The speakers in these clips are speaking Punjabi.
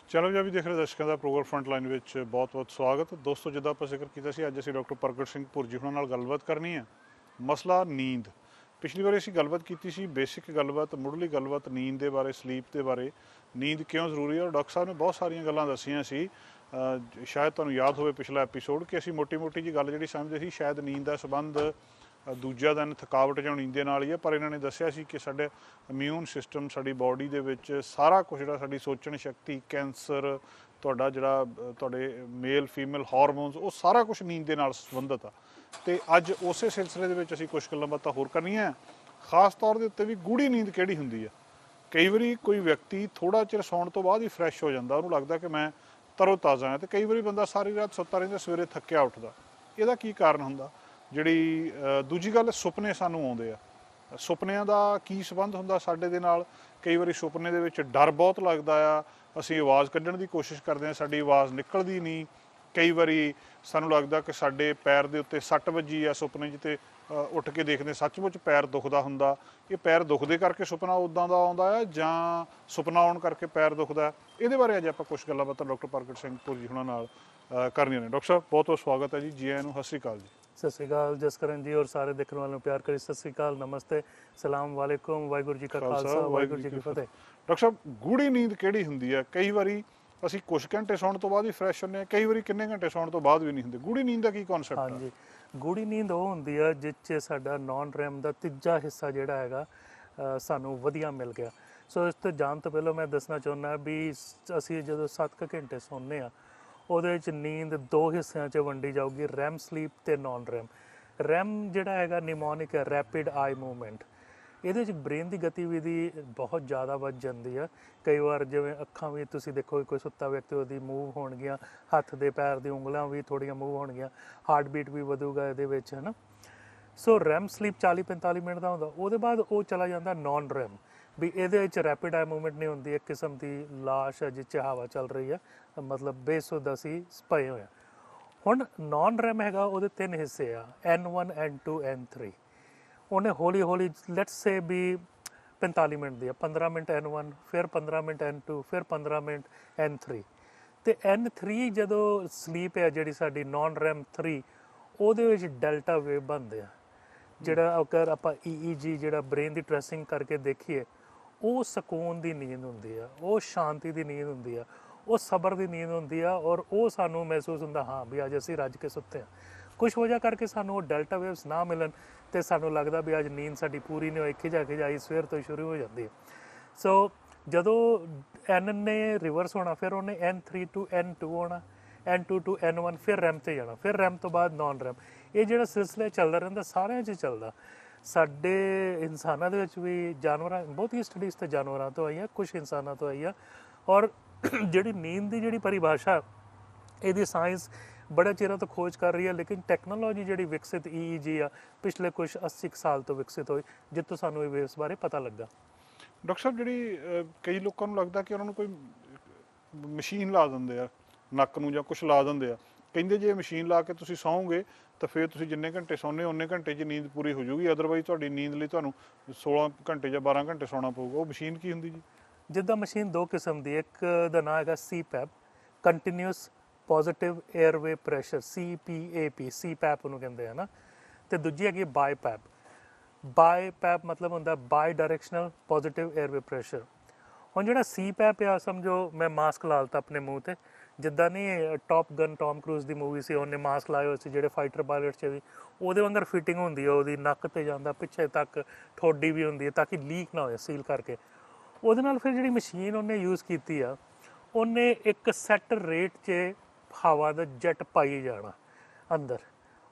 ਚੈਨਲ ਪੰਜਾਬੀ ਦੇਖ ਰਹੇ ਦਰਸ਼ਕਾਂ ਦਾ ਪ੍ਰੋਗਰਾਮ ਫਰੰਟ ਲਾਈਨ ਵਿੱਚ ਬਹੁਤ-ਬਹੁਤ ਸਵਾਗਤ। ਦੋਸਤੋ, ਜਿੱਦਾਂ ਆਪਾਂ ਜ਼ਿਕਰ ਕੀਤਾ ਸੀ, ਅੱਜ ਅਸੀਂ ਡਾਕਟਰ ਪ੍ਰਗਟ ਸਿੰਘ ਭੁਰਜੀ ਹੁਣਾਂ ਨਾਲ ਗੱਲਬਾਤ ਕਰਨੀ ਹੈ। ਮਸਲਾ ਨੀਂਦ। ਪਿਛਲੀ ਵਾਰੀ ਅਸੀਂ ਗੱਲਬਾਤ ਕੀਤੀ ਸੀ, ਬੇਸਿਕ ਗੱਲਬਾਤ, ਮੁੱਢਲੀ ਗੱਲਬਾਤ ਨੀਂਦ ਦੇ ਬਾਰੇ, ਸਲੀਪ ਦੇ ਬਾਰੇ, ਨੀਂਦ ਕਿਉਂ ਜ਼ਰੂਰੀ ਹੈ। ਔਰ ਡਾਕਟਰ ਸਾਹਿਬ ਨੇ ਬਹੁਤ ਸਾਰੀਆਂ ਗੱਲਾਂ ਦੱਸੀਆਂ ਸੀ। ਸ਼ਾਇਦ ਤੁਹਾਨੂੰ ਯਾਦ ਹੋਵੇ ਪਿਛਲਾ ਐਪੀਸੋਡ ਕਿ ਅਸੀਂ ਮੋਟੀ ਜੀ ਗੱਲ ਜਿਹੜੀ ਸਮਝਦੇ ਸੀ, ਸ਼ਾਇਦ ਨੀਂਦ ਦਾ ਸੰਬੰਧ ਦੂਜਾ ਦਿਨ ਥਕਾਵਟ ਜਾਂ ਨੀਂਦ ਦੇ ਨਾਲ ਹੀ ਹੈ। ਪਰ ਇਹਨਾਂ ਨੇ ਦੱਸਿਆ ਸੀ ਕਿ ਸਾਡੇ ਇਮਿਊਨ ਸਿਸਟਮ, ਸਾਡੀ ਬਾਡੀ ਦੇ ਵਿੱਚ ਸਾਰਾ ਕੁਝ ਜਿਹੜਾ ਸਾਡੀ ਸੋਚਣ ਸ਼ਕਤੀ, ਕੈਂਸਰ, ਤੁਹਾਡਾ ਜਿਹੜਾ ਤੁਹਾਡੇ ਮੇਲ ਫੀਮੇਲ ਹਾਰਮੋਨਸ, ਉਹ ਸਾਰਾ ਕੁਝ ਨੀਂਦ ਦੇ ਨਾਲ ਸੰਬੰਧਿਤ ਆ। ਅਤੇ ਅੱਜ ਉਸੇ ਸਿਲਸਿਲੇ ਦੇ ਵਿੱਚ ਅਸੀਂ ਕੁਝ ਗੱਲਾਂ ਬਾਤਾਂ ਹੋਰ ਕਰਨੀਆਂ। ਖਾਸ ਤੌਰ ਦੇ ਉੱਤੇ ਵੀ ਗੂੜੀ ਨੀਂਦ ਕਿਹੜੀ ਹੁੰਦੀ ਆ। ਕਈ ਵਾਰੀ ਕੋਈ ਵਿਅਕਤੀ ਥੋੜ੍ਹਾ ਚਿਰ ਸੌਣ ਤੋਂ ਬਾਅਦ ਹੀ ਫਰੈਸ਼ ਹੋ ਜਾਂਦਾ, ਉਹਨੂੰ ਲੱਗਦਾ ਕਿ ਮੈਂ ਤਰੋ ਤਾਜ਼ਾ ਹਾਂ। ਅਤੇ ਕਈ ਵਾਰੀ ਬੰਦਾ ਸਾਰੀ ਰਾਤ ਸੁੱਤਾ ਰਹਿੰਦਾ, ਸਵੇਰੇ ਥੱਕਿਆ ਉੱਠਦਾ। ਇਹਦਾ ਕੀ ਕਾਰਨ ਹੁੰਦਾ? ਜਿਹੜੀ ਦੂਜੀ ਗੱਲ, ਸੁਪਨੇ ਸਾਨੂੰ ਆਉਂਦੇ ਆ। ਸੁਪਨਿਆਂ ਦਾ ਕੀ ਸੰਬੰਧ ਹੁੰਦਾ ਸਾਡੇ ਦੇ ਨਾਲ? ਕਈ ਵਾਰੀ ਸੁਪਨੇ ਦੇ ਵਿੱਚ ਡਰ ਬਹੁਤ ਲੱਗਦਾ ਆ, ਅਸੀਂ ਆਵਾਜ਼ ਕੱਢਣ ਦੀ ਕੋਸ਼ਿਸ਼ ਕਰਦੇ ਹਾਂ, ਸਾਡੀ ਆਵਾਜ਼ ਨਿਕਲਦੀ ਨਹੀਂ। ਕਈ ਵਾਰੀ ਸਾਨੂੰ ਲੱਗਦਾ ਕਿ ਸਾਡੇ ਪੈਰ ਦੇ ਉੱਤੇ ਸੱਟ ਵੱਜੀ ਆ ਸੁਪਨੇ 'ਚ, ਅਤੇ ਉੱਠ ਕੇ ਦੇਖਦੇ ਸੱਚਮੁੱਚ ਪੈਰ ਦੁਖਦਾ ਹੁੰਦਾ। ਇਹ ਪੈਰ ਦੁਖਦੇ ਕਰਕੇ ਸੁਪਨਾ ਉੱਦਾਂ ਦਾ ਆਉਂਦਾ ਆ, ਜਾਂ ਸੁਪਨਾ ਆਉਣ ਕਰਕੇ ਪੈਰ ਦੁਖਦਾ? ਇਹਦੇ ਬਾਰੇ ਅੱਜ ਆਪਾਂ ਕੁਛ ਗੱਲਾਂ ਬਾਤਾਂ ਡਾਕਟਰ ਪ੍ਰਗਟ ਸਿੰਘ ਭੁਰਜੀ ਹੁਣਾਂ ਨਾਲ ਕਰਨੀਆਂ ਨੇ। ਡਾਕਟਰ ਸਾਹਿਬ, ਬਹੁਤ ਬਹੁਤ ਸਵਾਗਤ ਹੈ ਜੀ। ਜੀ ਆਇਆਂ ਨੂੰ। ਸਤਿ ਸ਼੍ਰੀ ਅਕਾਲ ਜੀ। सत श्रीकाल जसकरण जी और सारे देखने वालों प्यार करी सत श्रीकाल, नमस्ते, सलाम वालेकुम, वाहिगुरू जी का खालसा, वाहिगुरू जी की फतेह। ਡਾਕਟਰ ਸਾਹਿਬ, ਗੂੜੀ ਨੀਂਦ ਕਿਹੜੀ ਹੁੰਦੀ ਹੈ? ਕਈ ਵਾਰੀ ਅਸੀਂ ਕੁਝ ਘੰਟੇ ਸੌਣ ਤੋਂ ਬਾਅਦ ਹੀ ਫਰੈਸ਼ ਹੁੰਦੇ ਹਾਂ, ਕਈ ਵਾਰੀ ਕਿੰਨੇ ਘੰਟੇ ਸੌਣ ਤੋਂ ਬਾਅਦ ਵੀ ਨਹੀਂ ਹੁੰਦੇ। ਗੂੜੀ ਨੀਂਦ ਦਾ ਕੀ ਕਨਸੈਪਟ ਹੈ? ਹਾਂਜੀ, ਗੂੜੀ ਨੀਂਦ ਉਹ ਹੁੰਦੀ ਆ ਜਿਸ 'ਚ ਸਾਡਾ ਨੌਨ ਰੈਮ ਦਾ ਤੀਜਾ ਹਿੱਸਾ ਜਿਹੜਾ ਹੈਗਾ ਸਾਨੂੰ ਵਧੀਆ ਮਿਲ ਗਿਆ। ਸੋ ਇਸ ਤੋਂ ਜਾਣ ਤੋਂ ਪਹਿਲਾਂ ਮੈਂ ਦੱਸਣਾ ਚਾਹੁੰਦਾ ਵੀ ਅਸੀਂ ਜਦੋਂ 7 ਘੰਟੇ ਸੌਂਦੇ ਹਾਂ, ਉਹਦੇ ਵਿੱਚ ਨੀਂਦ 2 ਹਿੱਸਿਆਂ 'ਚ ਵੰਡੀ ਜਾਊਗੀ, ਰੈਮ ਸਲੀਪ ਅਤੇ ਨੌਨ ਰੈਮ। ਰੈਮ ਜਿਹੜਾ ਹੈਗਾ ਨਿਮੋਨਿਕ ਹੈ, ਰੈਪਿਡ ਆਈ ਮੂਵਮੈਂਟ। ਇਹਦੇ 'ਚ ਬ੍ਰੇਨ ਦੀ ਗਤੀਵਿਧੀ ਬਹੁਤ ਜ਼ਿਆਦਾ ਵੱਧ ਜਾਂਦੀ ਆ। ਕਈ ਵਾਰ ਜਿਵੇਂ ਅੱਖਾਂ ਵੀ ਤੁਸੀਂ ਦੇਖੋ, ਕੋਈ ਸੁੱਤਾ ਵਿਅਕਤੀ ਉਹਦੀ ਮੂਵ ਹੋਣਗੀਆਂ, ਹੱਥ ਦੇ ਪੈਰ ਦੀ ਉਂਗਲਾਂ ਵੀ ਥੋੜ੍ਹੀਆਂ ਮੂਵ ਹੋਣਗੀਆਂ, ਹਾਰਟ ਬੀਟ ਵੀ ਵਧੂਗਾ ਇਹਦੇ ਵਿੱਚ, ਹੈ ਨਾ। ਸੋ ਰੈਮ ਸਲੀਪ 40-45 ਮਿੰਟ ਦਾ ਹੁੰਦਾ। ਉਹਦੇ ਬਾਅਦ ਉਹ ਚਲਾ ਜਾਂਦਾ ਨੌਨ ਰੈਮ, ਵੀ ਇਹਦੇ ਵਿੱਚ ਰੈਪਿਡ ਆਈ ਮੂਵਮੈਂਟ ਨਹੀਂ ਹੁੰਦੀ। ਇੱਕ ਕਿਸਮ ਦੀ ਲਾਸ਼ ਹੈ ਜਿਸ 'ਚ ਹਵਾ ਚੱਲ ਰਹੀ ਹੈ, ਮਤਲਬ ਬੇਸੁੱਧ ਅਸੀਂ ਪਏ ਹੋਏ ਹਾਂ। ਹੁਣ ਨੌਨ ਰੈਮ ਹੈਗਾ, ਉਹਦੇ 3 ਹਿੱਸੇ ਆ, N1 N2 N3। ਉਹਨੇ ਹੌਲੀ ਹੌਲੀ ਲੈਟਸ ਸੇ ਵੀ 45 ਮਿੰਟ ਦੀ ਆ, 15 ਮਿੰਟ N1, ਫਿਰ 15 ਮਿੰਟ N2, ਫਿਰ 15 ਮਿੰਟ N3। ਅਤੇ N3 ਜਦੋਂ ਸਲੀਪ ਹੈ ਜਿਹੜੀ ਸਾਡੀ ਨੌਨ ਰੈਮ 3, ਉਹਦੇ ਵਿੱਚ ਡੈਲਟਾ ਵੇਵ ਬਣਦੇ ਆ। ਜਿਹੜਾ ਅਗਰ ਆਪਾਂ EEG ਜਿਹੜਾ ਬ੍ਰੇਨ ਦੀ ਟ੍ਰੈਸਿੰਗ ਕਰਕੇ ਦੇਖੀਏ, ਉਹ ਸਕੂਨ ਦੀ ਨੀਂਦ ਹੁੰਦੀ ਆ, ਉਹ ਸ਼ਾਂਤੀ ਦੀ ਨੀਂਦ ਹੁੰਦੀ ਆ, ਉਹ ਸਬਰ ਦੀ ਨੀਂਦ ਹੁੰਦੀ ਆ। ਔਰ ਉਹ ਸਾਨੂੰ ਮਹਿਸੂਸ ਹੁੰਦਾ ਹਾਂ ਵੀ ਅੱਜ ਅਸੀਂ ਰੱਜ ਕੇ ਸੁੱਤੇ ਹਾਂ। ਕੁਛ ਵਜ੍ਹਾ ਕਰਕੇ ਸਾਨੂੰ ਉਹ ਡੈਲਟਾ ਵੇਵਸ ਨਾ ਮਿਲਣ ਅਤੇ ਸਾਨੂੰ ਲੱਗਦਾ ਵੀ ਅੱਜ ਨੀਂਦ ਸਾਡੀ ਪੂਰੀ ਨਹੀਂ ਹੋਈ, ਖਿਜਾਈ ਸਵੇਰ ਤੋਂ ਹੀ ਸ਼ੁਰੂ ਹੋ ਜਾਂਦੀ ਹੈ। ਸੋ ਜਦੋਂ N ਨੇ ਰਿਵਰਸ ਹੋਣਾ, ਫਿਰ ਉਹਨੇ N3 to N2 ਹੋਣਾ, N2 to N1, ਫਿਰ ਰੈਮ 'ਤੇ ਜਾਣਾ, ਫਿਰ ਰੈਮ ਤੋਂ ਬਾਅਦ ਨੌਨ ਰੈਮ। ਇਹ ਜਿਹੜਾ ਸਿਲਸਿਲਾ ਚੱਲਦਾ ਰਹਿੰਦਾ, ਸਾਰਿਆਂ 'ਚ ਚੱਲਦਾ। ਸਾਡੇ ਇਨਸਾਨਾਂ ਦੇ ਵਿੱਚ ਵੀ, ਜਾਨਵਰਾਂ, ਬਹੁਤੀ ਸਟੱਡੀਜ਼ ਤਾਂ ਜਾਨਵਰਾਂ ਤੋਂ ਆਈਆਂ, ਕੁਛ ਇਨਸਾਨਾਂ ਤੋਂ ਆਈਆਂ। ਔਰ ਜਿਹੜੀ ਨੀਂਦ ਦੀ ਜਿਹੜੀ ਪਰਿਭਾਸ਼ਾ, ਇਹਦੀ ਸਾਇੰਸ ਬੜੇ ਚਿਰਾਂ ਤੋਂ ਖੋਜ ਕਰ ਰਹੀ ਹੈ, ਲੇਕਿਨ ਟੈਕਨੋਲੋਜੀ ਜਿਹੜੀ ਵਿਕਸਿਤ EEG ਆ, ਪਿਛਲੇ ਕੁਛ 80 ਸਾਲ ਤੋਂ ਵਿਕਸਿਤ ਹੋਈ, ਜਿੱਥੋਂ ਸਾਨੂੰ ਇਹ ਵੇਵਸ ਬਾਰੇ ਪਤਾ ਲੱਗਾ। ਡਾਕਟਰ ਸਾਹਿਬ, ਜਿਹੜੀ ਕਈ ਲੋਕਾਂ ਨੂੰ ਲੱਗਦਾ ਕਿ ਉਹਨਾਂ ਨੂੰ ਕੋਈ ਮਸ਼ੀਨ ਲਾ ਦਿੰਦੇ ਆ ਨੱਕ ਨੂੰ, ਜਾਂ ਕੁਛ ਲਾ ਦਿੰਦੇ ਆ, ਕਹਿੰਦੇ ਜੇ ਮਸ਼ੀਨ ਲਾ ਕੇ ਤੁਸੀਂ ਸੌਂਗੇ ਤਾਂ ਫਿਰ ਤੁਸੀਂ ਜਿੰਨੇ ਘੰਟੇ ਸੌਂਦੇ ਉਨੇ ਘੰਟੇ 'ਚ ਨੀਂਦ ਪੂਰੀ ਹੋ ਜਾਊਗੀ, ਅਦਰਵਾਈਜ਼ ਤੁਹਾਡੀ ਨੀਂਦ ਲਈ ਤੁਹਾਨੂੰ 16 ਘੰਟੇ ਜਾਂ 12 ਘੰਟੇ ਸੌਣਾ ਪਊਗਾ। ਉਹ ਮਸ਼ੀਨ ਕੀ ਹੁੰਦੀ ਜੀ? ਜਿੱਦਾਂ ਮਸ਼ੀਨ 2 ਕਿਸਮ ਦੀ, ਇੱਕ ਦਾ ਨਾਂ ਹੈਗਾ CPAP, continuous positive airway pressure, CPAP, CPAP ਉਹਨੂੰ ਕਹਿੰਦੇ ਆ ਨਾ। ਅਤੇ ਦੂਜੀ ਹੈਗੀ BiPAP। BiPAP ਮਤਲਬ ਹੁੰਦਾ ਬਾਈ ਡਾਇਰੈਕਸ਼ਨਲ ਪੋਜ਼ੀਟਿਵ ਏਅਰਵੇ ਪ੍ਰੈਸ਼ਰ। ਹੁਣ ਜਿਹੜਾ CPAP ਆ, ਸਮਝੋ ਮੈਂ ਮਾਸਕ ਲਾ ਲਿੱਤਾ ਆਪਣੇ ਮੂੰਹ 'ਤੇ, ਜਿੱਦਾਂ ਨਹੀਂ ਟੌਪ ਗਨ ਟੌਮ ਕਰੂਜ਼ ਦੀ ਮੂਵੀ ਸੀ, ਉਹਨੇ ਮਾਸਕ ਲਾਏ ਹੋਏ ਸੀ, ਜਿਹੜੇ ਫਾਈਟਰ ਪਾਇਲਟ 'ਚ ਵੀ ਉਹਦੇ ਵਾਂਗਰ ਫਿਟਿੰਗ ਹੁੰਦੀ ਹੈ, ਉਹਦੀ ਨੱਕ 'ਤੇ ਜਾਂਦਾ, ਪਿੱਛੇ ਤੱਕ ਠੋਡੀ ਵੀ ਹੁੰਦੀ ਹੈ ਤਾਂ ਕਿ ਲੀਕ ਨਾ ਹੋਏ, ਸੀਲ ਕਰਕੇ। ਉਹਦੇ ਨਾਲ ਫਿਰ ਜਿਹੜੀ ਮਸ਼ੀਨ ਉਹਨੇ ਯੂਜ਼ ਕੀਤੀ ਆ, ਉਹਨੇ ਇੱਕ ਸੈੱਟ ਰੇਟ 'ਚ ਹਵਾ ਦਾ ਜੈਟ ਪਾਈ ਜਾਣਾ ਅੰਦਰ।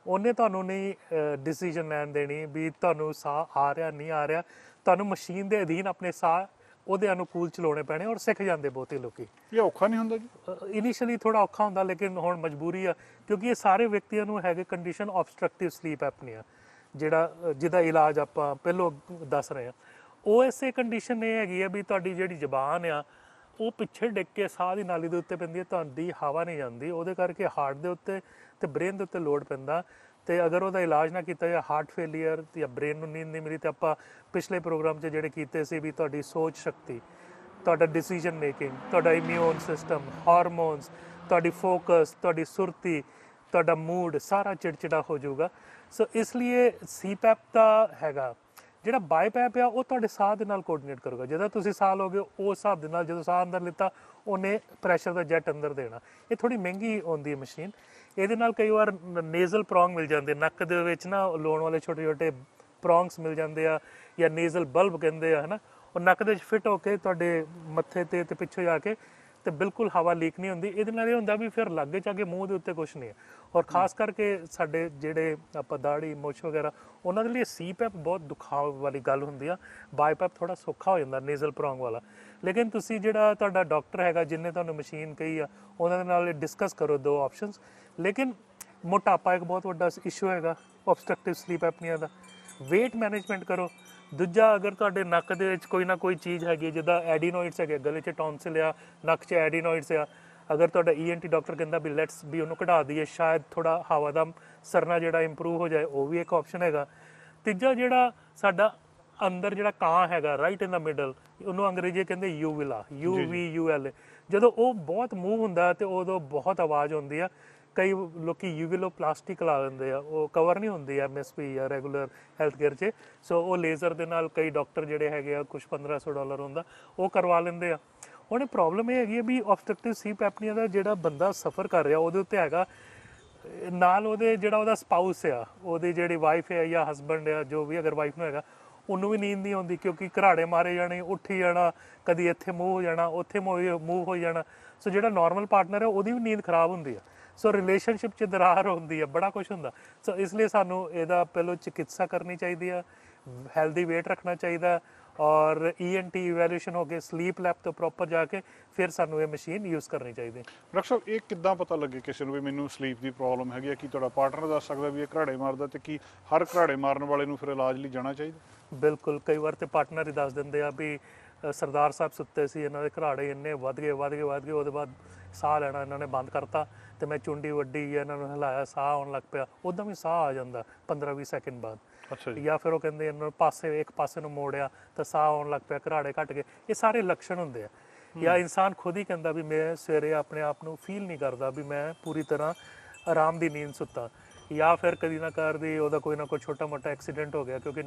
ਉਹਨੇ ਤੁਹਾਨੂੰ ਨਹੀਂ ਡਿਸੀਜ਼ਨ ਲੈਣ ਦੇਣੀ ਵੀ ਤੁਹਾਨੂੰ ਸਾਹ ਆ ਰਿਹਾ ਨਹੀਂ ਆ ਰਿਹਾ। ਤੁਹਾਨੂੰ ਮਸ਼ੀਨ ਦੇ ਅਧੀਨ ਆਪਣੇ ਸਾਹ ਉਹਦੇ ਅਨੁਕੂਲ ਚਲਾਉਣੇ ਪੈਣੇ, ਔਰ ਸਿੱਖ ਜਾਂਦੇ ਬਹੁਤੇ ਲੋਕੀ। ਇਹ ਔਖਾ ਨਹੀਂ ਹੁੰਦਾ ਜੀ? ਇਨੀਸ਼ੀਅਲੀ ਥੋੜ੍ਹਾ ਔਖਾ ਹੁੰਦਾ, ਲੇਕਿਨ ਹੁਣ ਮਜਬੂਰੀ ਆ, ਕਿਉਂਕਿ ਇਹ ਸਾਰੇ ਵਿਅਕਤੀਆਂ ਨੂੰ ਹੈਗੇ ਕੰਡੀਸ਼ਨ ਆਬਸਟਰਕਟਿਵ ਸਲੀਪ ਐਪਨੀਆ, ਜਿਹਦਾ ਇਲਾਜ ਆਪਾਂ ਪਹਿਲੋਂ ਦੱਸ ਰਹੇ ਹਾਂ। ਉਹ ਇਸੇ ਕੰਡੀਸ਼ਨ ਇਹ ਹੈਗੀ ਆ ਵੀ ਤੁਹਾਡੀ ਜਿਹੜੀ ਜ਼ਬਾਨ ਆ, ਉਹ ਪਿੱਛੇ ਡਿੱਗ ਕੇ ਸਾਹ ਦੀ ਨਾਲੀ ਦੇ ਉੱਤੇ ਪੈਂਦੀ ਹੈ, ਤੁਹਾਡੀ ਹਵਾ ਨਹੀਂ ਜਾਂਦੀ, ਉਹਦੇ ਕਰਕੇ ਹਾਰਟ ਦੇ ਉੱਤੇ ਅਤੇ ਬ੍ਰੇਨ ਦੇ ਉੱਤੇ ਲੋਡ ਪੈਂਦਾ। ਅਤੇ ਅਗਰ ਉਹਦਾ ਇਲਾਜ ਨਾ ਕੀਤਾ ਜਾਂ ਹਾਰਟ ਫੇਲੀਅਰ ਜਾਂ ਬ੍ਰੇਨ ਨੂੰ ਨੀਂਦ ਨਹੀਂ ਮਿਲੀ, ਤਾਂ ਆਪਾਂ ਪਿਛਲੇ ਪ੍ਰੋਗਰਾਮ 'ਚ ਜਿਹੜੇ ਕੀਤੇ ਸੀ ਵੀ ਤੁਹਾਡੀ ਸੋਚ ਸ਼ਕਤੀ, ਤੁਹਾਡਾ ਡਿਸੀਜਨ ਮੇਕਿੰਗ, ਤੁਹਾਡਾ ਇਮਿਊਨ ਸਿਸਟਮ, ਹਾਰਮੋਨਸ, ਤੁਹਾਡੀ ਫੋਕਸ, ਤੁਹਾਡੀ ਸੁਰਤੀ, ਤੁਹਾਡਾ ਮੂਡ ਸਾਰਾ ਚਿੜਚਿੜਾ ਹੋ ਜਾਊਗਾ। ਸੋ ਇਸ ਲਈ ਸੀਪੈਪ ਦਾ ਹੈਗਾ। ਜਿਹੜਾ ਬਾਈਪੈਪ ਆ ਉਹ ਤੁਹਾਡੇ ਸਾਹ ਦੇ ਨਾਲ ਕੋਆਰਡੀਨੇਟ ਕਰੂਗਾ। ਜਦੋਂ ਤੁਸੀਂ ਸਾਹ ਲਓਗੇ ਉਸ ਹਿਸਾਬ ਦੇ ਨਾਲ ਜਦੋਂ ਸਾਹ ਅੰਦਰ ਲਿੱਤਾ ਉਹਨੇ ਪ੍ਰੈਸ਼ਰ ਦਾ ਜੈਟ ਅੰਦਰ ਦੇਣਾ। ਇਹ ਥੋੜੀ ਮਹਿੰਗੀ ਆਉਂਦੀ ਹੈ ਮਸ਼ੀਨ। ਇਹਦੇ ਨਾਲ ਕਈ ਵਾਰ ਨੇਜ਼ਲ ਪ੍ਰੋਂਗ ਮਿਲ ਜਾਂਦੇ, ਨੱਕ ਦੇ ਵਿੱਚ ਨਾ ਲਾਉਣ ਵਾਲੇ ਛੋਟੇ ਛੋਟੇ ਪ੍ਰੋਂਗਸ ਮਿਲ ਜਾਂਦੇ ਆ, ਜਾਂ ਨੇਜ਼ਲ ਬਲਬ ਕਹਿੰਦੇ ਆ, ਹੈ ਨਾ। ਉਹ ਨੱਕ ਦੇ ਵਿੱਚ ਫਿੱਟ ਹੋ ਕੇ ਤੁਹਾਡੇ ਮੱਥੇ ਤੇ ਪਿੱਛੇ ਜਾ ਕੇ ਤੇ ਬਿਲਕੁਲ ਹਵਾ ਲੀਕ ਨਹੀਂ ਹੁੰਦੀ। ਇਹਦੇ ਨਾਲ ਇਹ ਹੁੰਦਾ ਵੀ ਫਿਰ ਲਾਗੇ ਜਾ ਕੇ ਮੂੰਹ ਦੇ ਉੱਤੇ ਕੁਛ ਨਹੀਂ ਹੈ। ਔਰ ਖਾਸ ਕਰਕੇ ਸਾਡੇ ਜਿਹੜੇ ਆਪਾਂ ਦਾੜੀ ਮੁੱਛ ਵਗੈਰਾ ਉਹਨਾਂ ਦੇ ਲਈ ਸੀਪੈਪ ਬਹੁਤ ਦੁਖਾਉ ਵਾਲੀ ਗੱਲ ਹੁੰਦੀ ਆ। ਬਾਈਪੈਪ ਥੋੜਾ ਸੌਖਾ ਹੋ ਜਾਂਦਾ ਨੇਜ਼ਲ ਪ੍ਰੋਂਗ ਵਾਲਾ। ਲੇਕਿਨ ਤੁਸੀਂ ਜਿਹੜਾ ਤੁਹਾਡਾ ਡਾਕਟਰ ਹੈਗਾ ਜਿਹਨੇ ਤੁਹਾਨੂੰ ਮਸ਼ੀਨ ਕਹੀ ਆ ਉਹਨਾਂ ਦੇ ਨਾਲ ਡਿਸਕਸ ਕਰੋ ਦੋ ਆਪਸ਼ਨਸ। ਲੇਕਿਨ ਮੋਟਾਪਾ ਇੱਕ ਬਹੁਤ ਵੱਡਾ ਇਸ਼ੂ ਹੈਗਾ ਆਬਸਟਰਕਟਿਵ ਸਲੀਪ ਐਪਨੀਆ ਦਾ। ਵੇਟ ਮੈਨੇਜਮੈਂਟ ਕਰੋ। ਦੂਜਾ, ਅਗਰ ਤੁਹਾਡੇ ਨੱਕ ਦੇ ਵਿੱਚ ਕੋਈ ਨਾ ਕੋਈ ਚੀਜ਼ ਹੈਗੀ ਜਿੱਦਾਂ ਐਡੀਨੋਇਡਸ ਹੈਗੇ, ਗਲੇ 'ਚ ਟੌਨਸਿਲ ਆ, ਨੱਕ 'ਚ ਐਡੀਨੋਇਡਸ ਆ, ਅਗਰ ਤੁਹਾਡਾ ENT ਡਾਕਟਰ ਕਹਿੰਦਾ ਵੀ ਲੈਟਸ ਵੀ ਉਹਨੂੰ ਕਢਾ ਦਈਏ, ਸ਼ਾਇਦ ਥੋੜਾ ਹਵਾ ਦਾ ਸਰਨਾ ਜਿਹੜਾ ਇੰਪਰੂਵ ਹੋ ਜਾਏ, ਉਹ ਵੀ ਇੱਕ ਆਪਸ਼ਨ ਹੈਗਾ। ਤੀਜਾ, ਜਿਹੜਾ ਸਾਡਾ ਅੰਦਰ ਜਿਹੜਾ ਕਾਂ ਹੈਗਾ ਰਾਈਟ ਇਨ ਦਾ ਮਿਡਲ, ਉਹਨੂੰ ਅੰਗਰੇਜ਼ੀ ਕਹਿੰਦੇ ਯੂਵਿਲਾ, UVULA। ਜਦੋਂ ਉਹ ਬਹੁਤ ਮੂਵ ਹੁੰਦਾ ਤੇ ਉਦੋਂ ਬਹੁਤ ਆਵਾਜ਼ ਆਉਂਦੀ ਆ। ਕਈ ਲੋਕੀ ਯੂਵਿਲੋਪਲਾਸਟਿਕ ਲਾ ਦਿੰਦੇ ਆ, ਉਹ ਕਵਰ ਨਹੀਂ ਹੁੰਦੀ MSP ਜਾਂ ਰੈਗੂਲਰ ਹੈਲਥ ਕੇਅਰ 'ਚ। ਸੋ ਉਹ ਲੇਜ਼ਰ ਦੇ ਨਾਲ ਕਈ ਡਾਕਟਰ ਜਿਹੜੇ ਹੈਗੇ ਆ, ਕੁਛ $1500 ਹੁੰਦਾ, ਉਹ ਕਰਵਾ ਲੈਂਦੇ ਆ। ਹੁਣ ਇਹ ਪ੍ਰੋਬਲਮ ਇਹ ਹੈਗੀ ਹੈ ਵੀ ਆਬਸਟਰਕਟਿਵ ਸਲੀਪ ਐਪਨੀਆ ਦਾ ਜਿਹੜਾ ਬੰਦਾ ਸਫਰ ਕਰ ਰਿਹਾ ਉਹਦੇ ਉੱਤੇ ਹੈਗਾ, ਨਾਲ ਉਹਦੇ ਜਿਹੜਾ ਉਹਦਾ ਸਪਾਊਸ ਆ, ਉਹਦੀ ਜਿਹੜੀ ਵਾਈਫ ਹੈ ਜਾਂ ਹਸਬੈਂਡ ਆ, ਜੋ ਵੀ ਅਗਰ ਵਾਈਫ ਨੂੰ ਹੈਗਾ, ਉਹਨੂੰ ਵੀ ਨੀਂਦ ਨਹੀਂ ਆਉਂਦੀ ਕਿਉਂਕਿ ਘਰਾੜੇ ਮਾਰੇ ਜਾਣੇ, ਉੱਠੀ ਜਾਣਾ, ਕਦੀ ਇੱਥੇ ਮੂਵ ਹੋ ਜਾਣਾ, ਉੱਥੇ ਮੂਵ ਹੋ ਜਾਣਾ। ਸੋ ਜਿਹੜਾ ਨਾਰਮਲ ਪਾਰਟਨਰ ਹੈ ਉਹਦੀ ਵੀ ਨੀਂਦ ਖਰਾਬ ਹੁੰਦੀ ਆ। ਸੋ ਰਿਲੇਸ਼ਨਸ਼ਿਪ 'ਚ ਦਰਾਰ ਹੁੰਦੀ ਆ, ਬੜਾ ਕੁਛ ਹੁੰਦਾ। ਸੋ ਇਸ ਲਈ ਸਾਨੂੰ ਇਹਦਾ ਪਹਿਲਾਂ ਚਿਕਿਤਸਾ ਕਰਨੀ ਚਾਹੀਦੀ ਆ, ਹੈਲਦੀ ਵੇਟ ਰੱਖਣਾ ਚਾਹੀਦਾ, ਔਰ ENT ਇਵੈਲੂਏਸ਼ਨ ਹੋ ਕੇ ਸਲੀਪ ਲੈਬ ਤੋਂ ਪ੍ਰੋਪਰ ਜਾ ਕੇ ਫਿਰ ਸਾਨੂੰ ਇਹ ਮਸ਼ੀਨ ਯੂਜ਼ ਕਰਨੀ ਚਾਹੀਦੀ ਹੈ। ਡਾਕਟਰ ਸਾਹਿਬ, ਇਹ ਕਿੱਦਾਂ ਪਤਾ ਲੱਗੇ ਕਿਸੇ ਨੂੰ ਵੀ ਮੈਨੂੰ ਸਲੀਪ ਦੀ ਪ੍ਰੋਬਲਮ ਹੈਗੀ ਹੈ? ਕੀ ਤੁਹਾਡਾ ਪਾਰਟਨਰ ਦੱਸ ਸਕਦਾ ਵੀ ਇਹ ਘਰਾੜੇ ਮਾਰਦਾ, ਤੇ ਕੀ ਹਰ ਘਰਾੜੇ ਮਾਰਨ ਵਾਲੇ ਨੂੰ ਫਿਰ ਇਲਾਜ ਲਈ ਜਾਣਾ ਚਾਹੀਦਾ? ਬਿਲਕੁਲ, ਕਈ ਵਾਰ ਤੇ ਪਾਰਟਨਰ ਹੀ ਦੱਸ ਦਿੰਦੇ ਆ ਵੀ ਸਰਦਾਰ ਸਾਹਿਬ ਸੁੱਤੇ ਸੀ, ਇਹਨਾਂ ਦੇ ਘਰਾੜੇ ਇੰਨੇ ਵੱਧ ਗਏ ਉਹਦੇ ਬਾਅਦ ਸਾਹ ਲੈਣਾ ਇਹਨਾਂ ਨੇ ਬੰਦ ਕਰਤਾ ਤੇ ਮੈਂ ਚੁੰਡੀ ਵੱਡੀ ਜਾਂ ਇਹਨਾਂ ਨੂੰ ਹਿਲਾਇਆ, ਸਾਹ ਆਉਣ ਲੱਗ ਪਿਆ। ਉੱਦਾਂ ਵੀ ਸਾਹ ਆ ਜਾਂਦਾ 15-20 ਸੈਕਿੰਡ ਬਾਅਦ। ਅੱਛਾ ਜੀ। ਜਾਂ ਫਿਰ ਉਹ ਕਹਿੰਦੇ ਇਹਨਾਂ ਨੂੰ ਇੱਕ ਪਾਸੇ ਨੂੰ ਮੋੜਿਆ ਤਾਂ ਸਾਹ ਆਉਣ ਲੱਗ ਪਿਆ, ਘਰਾੜੇ ਘਟ ਗਏ। ਇਹ ਸਾਰੇ ਲੱਛਣ ਹੁੰਦੇ ਆ। ਜਾਂ ਇਨਸਾਨ ਖੁਦ ਹੀ ਕਹਿੰਦਾ ਵੀ ਮੈਂ ਸਵੇਰੇ ਆਪਣੇ ਆਪ ਨੂੰ ਫੀਲ ਨਹੀਂ ਕਰਦਾ ਵੀ ਮੈਂ ਪੂਰੀ ਤਰ੍ਹਾਂ ਆਰਾਮ ਦੀ ਨੀਂਦ ਸੁੱਤਾ। ਜਾਂ ਫਿਰ ਕਦੀ ਨਾ ਕਰਦੀ ਉਹਦਾ ਕੋਈ ਨਾ ਕੋਈ ਛੋਟਾ ਮੋਟਾ ਐਕਸੀਡੈਂਟ ਹੋ ਗਿਆ ਕਿਉਂਕਿ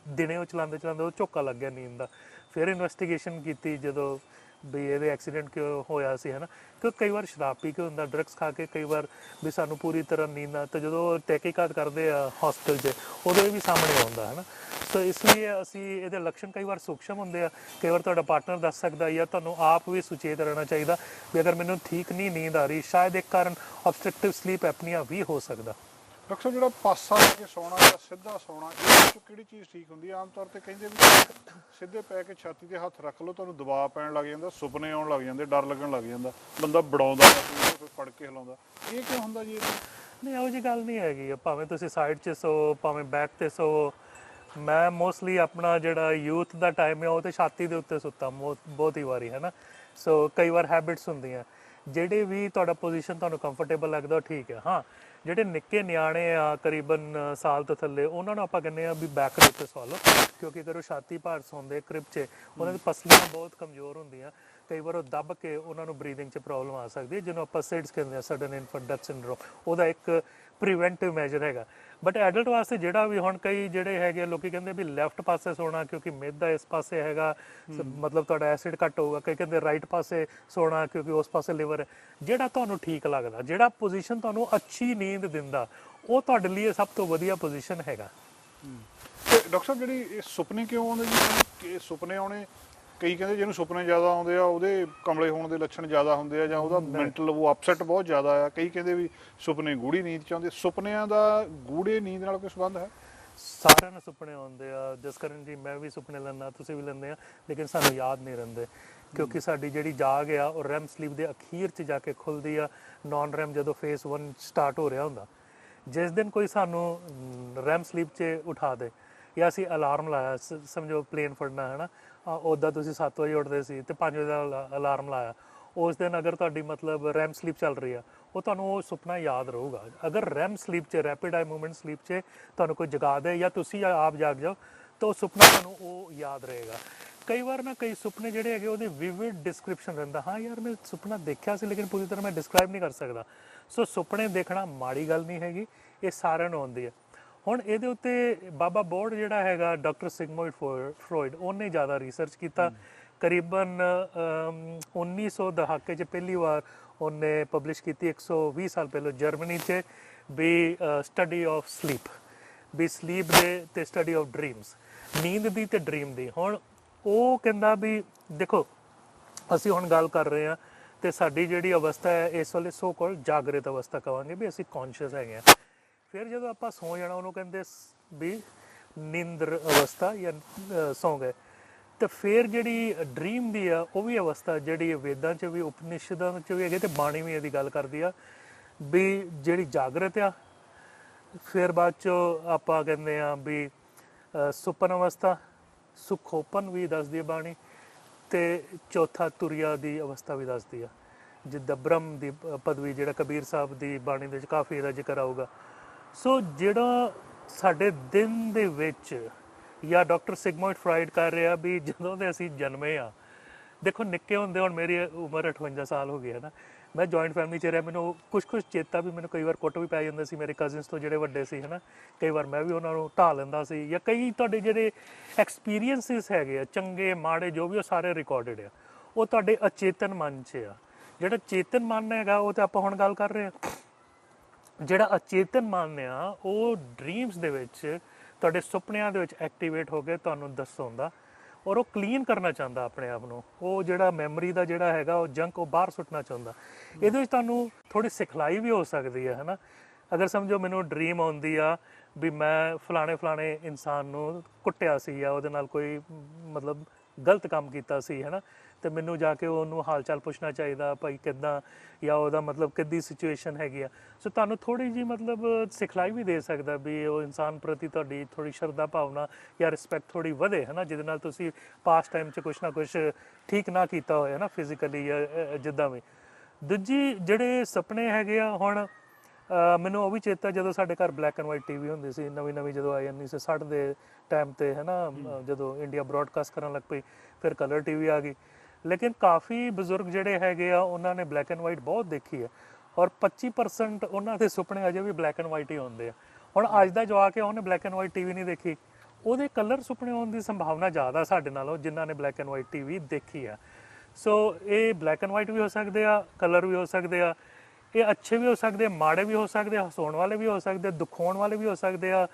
ਦਿਨੇ ਉਹ ਚਲਾਉਂਦੇ ਉਹ ਝੋਕਾ ਲੱਗ ਗਿਆ ਨੀਂਦ ਦਾ। ਫਿਰ ਇਨਵੈਸਟੀਗੇਸ਼ਨ ਕੀਤੀ ਜਦੋਂ ਵੀ ਇਹਦੇ ਐਕਸੀਡੈਂਟ ਕਿਉਂ ਹੋਇਆ ਸੀ, ਹੈ ਨਾ। ਕਿਉਂਕਿ ਕਈ ਵਾਰ ਸ਼ਰਾਬ ਪੀ ਕੇ ਹੁੰਦਾ, ਡਰੱਗਸ ਖਾ ਕੇ, ਕਈ ਵਾਰ ਵੀ ਸਾਨੂੰ ਪੂਰੀ ਤਰ੍ਹਾਂ ਨੀਂਦ ਨਾ, ਤਾਂ ਜਦੋਂ ਤਹਿਕੀਕਾਤ ਕਰਦੇ ਆ ਹਸਪਤਾਲ 'ਚ ਉਦੋਂ ਇਹ ਵੀ ਸਾਹਮਣੇ ਆਉਂਦਾ, ਹੈ ਨਾ। ਸੋ ਇਸ ਲਈ ਅਸੀਂ ਇਹਦੇ ਲੱਛਣ ਕਈ ਵਾਰ ਸੂਖਸ਼ਮ ਹੁੰਦੇ ਆ, ਕਈ ਵਾਰ ਤੁਹਾਡਾ ਪਾਰਟਨਰ ਦੱਸ ਸਕਦਾ, ਜਾਂ ਤੁਹਾਨੂੰ ਆਪ ਵੀ ਸੁਚੇਤ ਰਹਿਣਾ ਚਾਹੀਦਾ ਵੀ ਅਗਰ ਮੈਨੂੰ ਠੀਕ ਨਹੀਂ ਨੀਂਦ ਆ ਰਹੀ, ਸ਼ਾਇਦ ਇੱਕ ਕਾਰਨ ਆਬਸਟਰਕਟਿਵ ਸਲੀਪ ਐਪਨੀਆ ਵੀ ਹੋ ਸਕਦਾ। ਡਾਕਟਰ ਸਾਹਿਬ, ਜਿਹੜਾ ਪਾਸਾ ਲੈ ਕੇ ਸੌਣਾ ਜਾਂ ਸਿੱਧਾ ਸੌਣਾ, ਇਹਦੇ ਵਿੱਚੋਂ ਕਿਹੜੀ ਚੀਜ਼ ਠੀਕ ਹੁੰਦੀ ਹੈ? ਆਮ ਤੌਰ ਤੇ ਕਹਿੰਦੇ ਵੀ ਸਿੱਧੇ ਪੈ ਕੇ ਛਾਤੀ ਤੇ ਹੱਥ ਰੱਖ ਲਓ, ਤੁਹਾਨੂੰ ਦਬਾਅ ਪੈਣ ਲੱਗ ਜਾਂਦਾ, ਸੁਪਨੇ ਆਉਣ ਲੱਗ ਜਾਂਦੇ, ਡਰ ਲੱਗਣ ਲੱਗ ਜਾਂਦਾ, ਬੰਦਾ ਬੜਾਉਂਦਾ ਫਿਰ ਫੜ ਕੇ ਹਿਲਾਉਂਦਾ। ਇਹ ਕਿਉਂ ਹੁੰਦਾ ਜੀ? ਨਹੀਂ, ਇਹੋ ਜਿਹੀ ਗੱਲ ਨਹੀਂ ਹੈਗੀ। ਭਾਵੇਂ ਤੁਸੀਂ ਸਾਈਡ 'ਚ ਸੋ, ਭਾਵੇਂ ਬੈਕ 'ਤੇ ਸੋ। ਮੈਂ ਮੋਸਟਲੀ ਆਪਣਾ ਜਿਹੜਾ ਯੂਥ ਦਾ ਟਾਈਮ ਹੈ ਉਹ ਤੇ ਛਾਤੀ ਦੇ ਉੱਤੇ ਸੁੱਤਾ ਬਹੁਤ ਹੀ ਵਾਰੀ, ਹੈ ਨਾ। ਸੋ ਕਈ ਵਾਰ ਹੈਬਿਟਸ ਹੁੰਦੀਆਂ, ਜਿਹੜੇ ਵੀ ਤੁਹਾਡਾ ਪੋਜੀਸ਼ਨ ਤੁਹਾਨੂੰ ਕੰਫਰਟੇਬਲ ਲੱਗਦਾ ਠੀਕ ਹੈ। ਹਾਂ, ਜਿਹੜੇ ਨਿੱਕੇ ਨਿਆਣੇ ਆ ਕਰੀਬਨ ਸਾਲ ਤੋਂ ਥੱਲੇ, ਉਹਨਾਂ ਨੂੰ ਆਪਾਂ ਕਹਿੰਦੇ ਆ ਵੀ ਬੈਕ ਦੇ ਉੱਤੇ ਸੌ ਲਓ, ਕਿਉਂਕਿ ਅਗਰ ਉਹ ਛਾਤੀ ਭਾਰ ਸੌਂਦੇ ਕ੍ਰਿਬ 'ਚ, ਉਹਨਾਂ ਦੀ ਪਸਲੀਆਂ ਬਹੁਤ ਕਮਜ਼ੋਰ ਹੁੰਦੀਆਂ, ਕਈ ਵਾਰ ਉਹ ਦੱਬ ਕੇ ਉਹਨਾਂ ਨੂੰ ਬਰੀਥਿੰਗ 'ਚ ਪ੍ਰੋਬਲਮ ਆ ਸਕਦੀ ਹੈ, ਜਿਹਨੂੰ ਆਪਾਂ ਸਿਡਸ ਕਹਿੰਦੇ ਆ, ਸਡਨ ਇਨਫੈਂਟ ਡੈਥ ਸਿੰਡਰੋਮ। ਉਹਦਾ ਇੱਕ ਪ੍ਰੀਵੈਂਟਿਵ ਮੈਜਰ ਹੈਗਾ। ਬਟ ਐਡਲਟ ਵਾਸਤੇ ਜਿਹੜਾ ਵੀ ਹੁਣ ਕਈ ਜਿਹੜੇ ਹੈਗੇ ਲੋਕੀ ਕਹਿੰਦੇ ਵੀ ਲੈਫਟ ਪਾਸੇ ਸੋਣਾ ਕਿਉਂਕਿ ਮਿਹਦਾ ਇਸ ਪਾਸੇ ਹੈਗਾ, ਮਤਲਬ ਤੁਹਾਡਾ ਐਸਿਡ ਘੱਟ ਹੋਊਗਾ। ਕਈ ਕਹਿੰਦੇ ਰਾਈਟ ਪਾਸੇ ਸੋਣਾ ਕਿਉਂਕਿ ਉਸ ਪਾਸੇ ਲਿਵਰ ਹੈ। ਜਿਹੜਾ ਤੁਹਾਨੂੰ ਠੀਕ ਲੱਗਦਾ, ਜਿਹੜਾ ਪੋਜੀਸ਼ਨ ਤੁਹਾਨੂੰ ਅੱਛੀ ਨੀਂਦ ਦਿੰਦਾ, ਉਹ ਤੁਹਾਡੇ ਲਈ ਸਭ ਤੋਂ ਵਧੀਆ ਪੋਜੀਸ਼ਨ ਹੈਗਾ। ਤੇ ਡਾਕਟਰ ਸਾਹਿਬ, ਜਿਹੜੀ ਇਹ ਸੁਪਨੇ ਕਿਉਂ ਆਉਂਦੇ ਜੀ? ਕਿ ਸੁਪਨੇ ਆਉਣੇ, ਕਈ ਕਹਿੰਦੇ ਜਿਹਨੂੰ ਸੁਪਨੇ ਜ਼ਿਆਦਾ ਆਉਂਦੇ ਆ ਉਹਦੇ ਕਮਲੇ ਹੋਣ ਦੇ ਲੱਛਣ ਜ਼ਿਆਦਾ ਹੁੰਦੇ ਆ, ਜਾਂ ਉਹਦਾ ਮੈਂਟਲ ਉਹ ਅਪਸੈਟ ਬਹੁਤ ਜ਼ਿਆਦਾ ਆ। ਕਈ ਕਹਿੰਦੇ ਵੀ ਸੁਪਨੇ ਗੂੜੀ ਨੀਂਦ ਚ ਆਉਂਦੇ। ਸੁਪਨਿਆਂ ਦਾ ਗੂੜੇ ਨੀਂਦ ਨਾਲ ਕੋਈ ਸੰਬੰਧ ਹੈ? ਸਾਰਿਆਂ ਨੂੰ ਸੁਪਨੇ ਆਉਂਦੇ ਆ। ਜਿਸ ਕਾਰਨ ਜੀ ਮੈਂ ਵੀ ਸੁਪਨੇ ਲੈਂਦਾ, ਤੁਸੀਂ ਵੀ ਲੈਂਦੇ ਆ, ਲੇਕਿਨ ਸਾਨੂੰ ਯਾਦ ਨਹੀਂ ਰਹਿੰਦੇ ਕਿਉਂਕਿ ਸਾਡੀ ਜਿਹੜੀ ਜਾਗ ਆ ਉਹ ਰੈਮ ਸਲੀਪ ਦੇ ਅਖੀਰ 'ਚ ਜਾ ਕੇ ਖੁੱਲ੍ਹਦੀ ਆ। ਨੌਨ ਰੈਮ ਜਦੋਂ ਫੇਸ 1 ਸਟਾਰਟ ਹੋ ਰਿਹਾ ਹੁੰਦਾ, ਜਿਸ ਦਿਨ ਕੋਈ ਸਾਨੂੰ ਰੈਮ ਸਲੀਪ 'ਚ ਉਠਾ ਦੇ, ਜਾਂ ਅਸੀਂ ਅਲਾਰਮ ਲਾਇਆ, ਸਮਝੋ ਪਲੇਨ ਫੜਨਾ, ਹੈ ਨਾ, ਉੱਦਾਂ ਤੁਸੀਂ 7 ਵਜੇ ਉੱਠਦੇ ਸੀ ਤੇ 5 ਵਜੇ ਦਾ ਅਲਾਰਮ ਲਾਇਆ, ਉਸ ਦਿਨ ਅਗਰ ਤੁਹਾਡੀ ਮਤਲਬ ਰੈਮ ਸਲੀਪ ਚੱਲ ਰਹੀ ਆ, ਉਹ ਤੁਹਾਨੂੰ ਉਹ ਸੁਪਨਾ ਯਾਦ ਰਹੂਗਾ। ਅਗਰ ਰੈਮ ਸਲੀਪ 'ਚ, ਰੈਪਿਡ ਆਈ ਮੂਵਮੈਂਟ ਸਲੀਪ 'ਚ ਤੁਹਾਨੂੰ ਕੋਈ ਜਗਾ ਦੇ ਜਾਂ ਤੁਸੀਂ ਆਪ ਜਾਗ ਜਾਓ, ਤਾਂ ਉਹ ਸੁਪਨਾ ਤੁਹਾਨੂੰ ਉਹ ਯਾਦ ਰਹੇਗਾ। ਕਈ ਵਾਰ ਨਾ ਕਈ ਸੁਪਨੇ ਜਿਹੜੇ ਹੈਗੇ ਉਹਦੇ ਵਿਵਿਡ ਡਿਸਕ੍ਰਿਪਸ਼ਨ ਰਹਿੰਦਾ, ਹਾਂ ਯਾਰ ਮੈਂ ਸੁਪਨਾ ਦੇਖਿਆ ਸੀ ਲੇਕਿਨ ਪੂਰੀ ਤਰ੍ਹਾਂ ਮੈਂ ਡਿਸਕ੍ਰਾਈਬ ਨਹੀਂ ਕਰ ਸਕਦਾ। ਸੋ ਸੁਪਨੇ ਦੇਖਣਾ ਮਾੜੀ ਗੱਲ ਨਹੀਂ ਹੈਗੀ, ਇਹ ਸਾਰਿਆਂ ਨੂੰ ਆਉਂਦੀ ਹੈ। ਹੁਣ ਇਹਦੇ ਉੱਤੇ ਬਾਬਾ ਬੋਰਡ ਜਿਹੜਾ ਹੈਗਾ ਡਾਕਟਰ ਸਿਗਮੁੰਡ ਫਰੋਇਡ, ਉਹਨੇ ਜ਼ਿਆਦਾ ਰਿਸਰਚ ਕੀਤਾ। ਕਰੀਬਨ 1900 ਦਹਾਕੇ 'ਚ ਪਹਿਲੀ ਵਾਰ ਉਹਨੇ ਪਬਲਿਸ਼ ਕੀਤੀ, 120 ਸਾਲ ਪਹਿਲਾਂ ਜਰਮਨੀ 'ਚ, ਵੀ ਸਟੱਡੀ ਆਫ ਸਲੀਪ, ਵੀ ਸਲੀਪ ਦੇ ਤੇ ਸਟੱਡੀ ਆਫ ਡ੍ਰੀਮਸ, ਨੀਂਦ ਦੀ ਤੇ ਡ੍ਰੀਮ ਦੀ। ਹੁਣ ਉਹ ਕਹਿੰਦਾ ਵੀ ਦੇਖੋ ਅਸੀਂ ਹੁਣ ਗੱਲ ਕਰ ਰਹੇ ਹਾਂ ਤੇ ਸਾਡੀ ਜਿਹੜੀ ਅਵਸਥਾ ਹੈ ਇਸ ਵੇਲੇ ਸੋ ਕਾਲਡ ਜਾਗਰਿਤ ਅਵਸਥਾ ਕਹਾਂਗੇ, ਵੀ ਅਸੀਂ ਕੌਨਸ਼ੀਅਸ ਹੈਗੇ ਹਾਂ। ਫਿਰ ਜਦੋਂ ਆਪਾਂ ਸੌਂ ਜਾਣਾ ਉਹਨੂੰ ਕਹਿੰਦੇ ਵੀ ਨੀਂਦਰ ਅਵਸਥਾ ਜਾਂ ਸੌਂ ਗਏ। ਤੇ ਫਿਰ ਜਿਹੜੀ ਡ੍ਰੀਮ ਦੀ ਆ ਉਹ ਵੀ ਅਵਸਥਾ ਜਿਹੜੀ ਵੇਦਾਂ 'ਚ ਵੀ ਉਪਨਿਸ਼ਦਾਂ 'ਚ ਵੀ ਹੈਗੇ ਤੇ ਬਾਣੀ ਵੀ ਇਹਦੀ ਗੱਲ ਕਰਦੀ ਆ ਵੀ ਜਿਹੜੀ ਜਾਗਰਤ ਆ। ਫਿਰ ਬਾਅਦ 'ਚੋਂ ਆਪਾਂ ਕਹਿੰਦੇ ਆ ਵੀ ਸੁਪਨ ਅਵਸਥਾ, ਸੁਖੋਪਨ ਵੀ ਦੱਸਦੀ ਹੈ ਬਾਣੀ, ਤੇ ਚੌਥਾ ਤੁਰਿਆ ਦੀ ਅਵਸਥਾ ਵੀ ਦੱਸਦੀ ਆ, ਜਿੱਦਾਂ ਬ੍ਰਹਮ ਦੀ ਪਦਵੀ, ਜਿਹੜਾ ਕਬੀਰ ਸਾਹਿਬ ਦੀ ਬਾਣੀ ਦੇ ਵਿੱਚ ਕਾਫੀ ਇਹਦਾ ਜ਼ਿਕਰ ਆਊਗਾ। ਸੋ ਜਿਹੜਾ ਸਾਡੇ ਦਿਨ ਦੇ ਵਿੱਚ, ਜਾਂ ਡਾਕਟਰ ਸਿਗਮੁੰਡ ਫਰਾਇਡ ਕਰ ਰਿਹਾ ਵੀ ਜਦੋਂ ਦੇ ਅਸੀਂ ਜਨਮੇ ਆ, ਦੇਖੋ ਨਿੱਕੇ ਹੁੰਦੇ, ਹੁਣ ਮੇਰੀ ਉਮਰ 58 ਸਾਲ ਹੋ ਗਈ ਹੈ ਨਾ, ਮੈਂ ਜੁਆਇੰਟ ਫੈਮਿਲੀ 'ਚ ਰਿਹਾ, ਮੈਨੂੰ ਕੁਛ ਚੇਤਾ ਵੀ, ਮੈਨੂੰ ਕਈ ਵਾਰ ਕੁੱਟ ਵੀ ਪੈ ਜਾਂਦਾ ਸੀ ਮੇਰੇ ਕਜ਼ਨਸ ਤੋਂ ਜਿਹੜੇ ਵੱਡੇ ਸੀ ਹੈ ਨਾ, ਕਈ ਵਾਰ ਮੈਂ ਵੀ ਉਹਨਾਂ ਨੂੰ ਢਾਹ ਲੈਂਦਾ ਸੀ, ਜਾਂ ਕਈ ਤੁਹਾਡੇ ਜਿਹੜੇ ਐਕਸਪੀਰੀਅੰਸਿਸ ਹੈਗੇ ਆ ਚੰਗੇ ਮਾੜੇ ਜੋ ਵੀ, ਉਹ ਸਾਰੇ ਰਿਕਾਰਡਡ ਆ, ਉਹ ਤੁਹਾਡੇ ਅਚੇਤਨ ਮਨ 'ਚ ਆ। ਜਿਹੜਾ ਚੇਤਨ ਮਨ ਹੈਗਾ ਉਹ ਤਾਂ ਆਪਾਂ ਹੁਣ ਗੱਲ ਕਰ ਰਹੇ ਹਾਂ। ਜਿਹੜਾ ਅਚੇਤਨ ਮਨ ਆ ਉਹ ਡ੍ਰੀਮਸ ਦੇ ਵਿੱਚ, ਤੁਹਾਡੇ ਸੁਪਨਿਆਂ ਦੇ ਵਿੱਚ ਐਕਟੀਵੇਟ ਹੋ ਕੇ ਤੁਹਾਨੂੰ ਦੱਸਾਉਂਦਾ, ਔਰ ਉਹ ਕਲੀਨ ਕਰਨਾ ਚਾਹੁੰਦਾ ਆਪਣੇ ਆਪ ਨੂੰ। ਉਹ ਜਿਹੜਾ ਮੈਮਰੀ ਦਾ ਜਿਹੜਾ ਹੈਗਾ ਉਹ ਜੰਕ ਉਹ ਬਾਹਰ ਸੁੱਟਣਾ ਚਾਹੁੰਦਾ। ਇਹਦੇ ਵਿੱਚ ਤੁਹਾਨੂੰ ਥੋੜ੍ਹੀ ਸਿਖਲਾਈ ਵੀ ਹੋ ਸਕਦੀ ਹੈ ਨਾ। ਅਗਰ ਸਮਝੋ ਮੈਨੂੰ ਡ੍ਰੀਮ ਆਉਂਦੀ ਆ ਵੀ ਮੈਂ ਫਲਾਣੇ ਇਨਸਾਨ ਨੂੰ ਕੁੱਟਿਆ ਸੀ, ਜਾਂ ਉਹਦੇ ਨਾਲ ਕੋਈ ਮਤਲਬ ਗਲਤ ਕੰਮ ਕੀਤਾ ਸੀ ਹੈ ਨਾ, ਤੇ ਮੈਨੂੰ ਜਾ ਕੇ ਉਹਨੂੰ ਹਾਲ ਚਾਲ ਪੁੱਛਣਾ ਚਾਹੀਦਾ ਭਾਈ ਕਿੱਦਾਂ, ਜਾਂ ਉਹਦਾ ਮਤਲਬ ਕਿੱਦੀ ਸਿਚੁਏਸ਼ਨ ਹੈਗੀ ਆ। ਸੋ ਤੁਹਾਨੂੰ ਥੋੜ੍ਹੀ ਜਿਹੀ ਮਤਲਬ ਸਿਖਲਾਈ ਵੀ ਦੇ ਸਕਦਾ ਵੀ ਉਹ ਇਨਸਾਨ ਪ੍ਰਤੀ ਤੁਹਾਡੀ ਥੋੜ੍ਹੀ ਸ਼ਰਧਾ ਭਾਵਨਾ ਜਾਂ ਰਿਸਪੈਕਟ ਥੋੜ੍ਹੀ ਵਧੇ ਹੈ ਨਾ, ਜਿਹਦੇ ਨਾਲ ਤੁਸੀਂ ਪਾਸਟ ਟਾਈਮ 'ਚ ਕੁਛ ਨਾ ਕੁਛ ਠੀਕ ਨਾ ਕੀਤਾ ਹੋਇਆ ਨਾ, ਫਿਜ਼ੀਕਲੀ ਜਾਂ ਜਿੱਦਾਂ ਵੀ। ਦੂਜੀ ਜਿਹੜੇ ਸੁਪਨੇ ਹੈਗੇ ਆ, ਹੁਣ ਮੈਨੂੰ ਉਹ ਵੀ ਚੇਤਾ ਜਦੋਂ ਸਾਡੇ ਘਰ ਬਲੈਕ ਐਂਡ ਵਾਈਟ ਟੀਵੀ ਹੁੰਦੀ ਸੀ ਨਵੀਂ ਜਦੋਂ ਆਈ 1960 ਦੇ ਟਾਈਮ ਤੇ ਹੈ ਨਾ, ਜਦੋਂ ਇੰਡੀਆ ਬ੍ਰੌਡਕਾਸਟ ਕਰਨ ਲੱਗ ਪਈ, ਫਿਰ ਕਲਰ ਟੀਵੀ ਆ ਗਈ। ਲੇਕਿਨ ਕਾਫੀ ਬਜ਼ੁਰਗ ਜਿਹੜੇ ਹੈਗੇ ਆ ਉਹਨਾਂ ਨੇ ਬਲੈਕ ਐਂਡ ਵਾਈਟ ਬਹੁਤ ਦੇਖੀ ਹੈ, ਔਰ 25% ਉਹਨਾਂ ਦੇ ਸੁਪਨੇ ਅਜੇ ਵੀ ਬਲੈਕ ਐਂਡ ਵਾਈਟ ਹੀ ਹੁੰਦੇ ਆ। ਹੁਣ ਅੱਜ ਦਾ ਜਵਾਕ ਹੈ, ਉਹਨੇ ਬਲੈਕ ਐਂਡ ਵਾਈਟ ਟੀਵੀ ਨਹੀਂ ਦੇਖੀ, ਉਹਦੇ ਕਲਰ ਸੁਪਨੇ ਹੋਣ ਦੀ ਸੰਭਾਵਨਾ ਜ਼ਿਆਦਾ ਸਾਡੇ ਨਾਲੋਂ ਜਿਨ੍ਹਾਂ ਨੇ ਬਲੈਕ ਐਂਡ ਵਾਈਟ ਟੀਵੀ ਦੇਖੀ ਆ। ਸੋ ਇਹ ਬਲੈਕ ਐਂਡ ਵਾਈਟ ਵੀ ਹੋ ਸਕਦੇ ਆ, ਕਲਰ ਵੀ ਹੋ ਸਕਦੇ ਆ, ਇਹ ਅੱਛੇ ਵੀ ਹੋ ਸਕਦੇ ਆ, ਮਾੜੇ ਵੀ ਹੋ ਸਕਦੇ ਆ, ਹਸਾਉਣ ਵਾਲੇ ਵੀ ਹੋ ਸਕਦੇ ਆ, ਦਿਖਾਉਣ ਵਾਲੇ ਵੀ ਹੋ ਸਕਦੇ ਆ।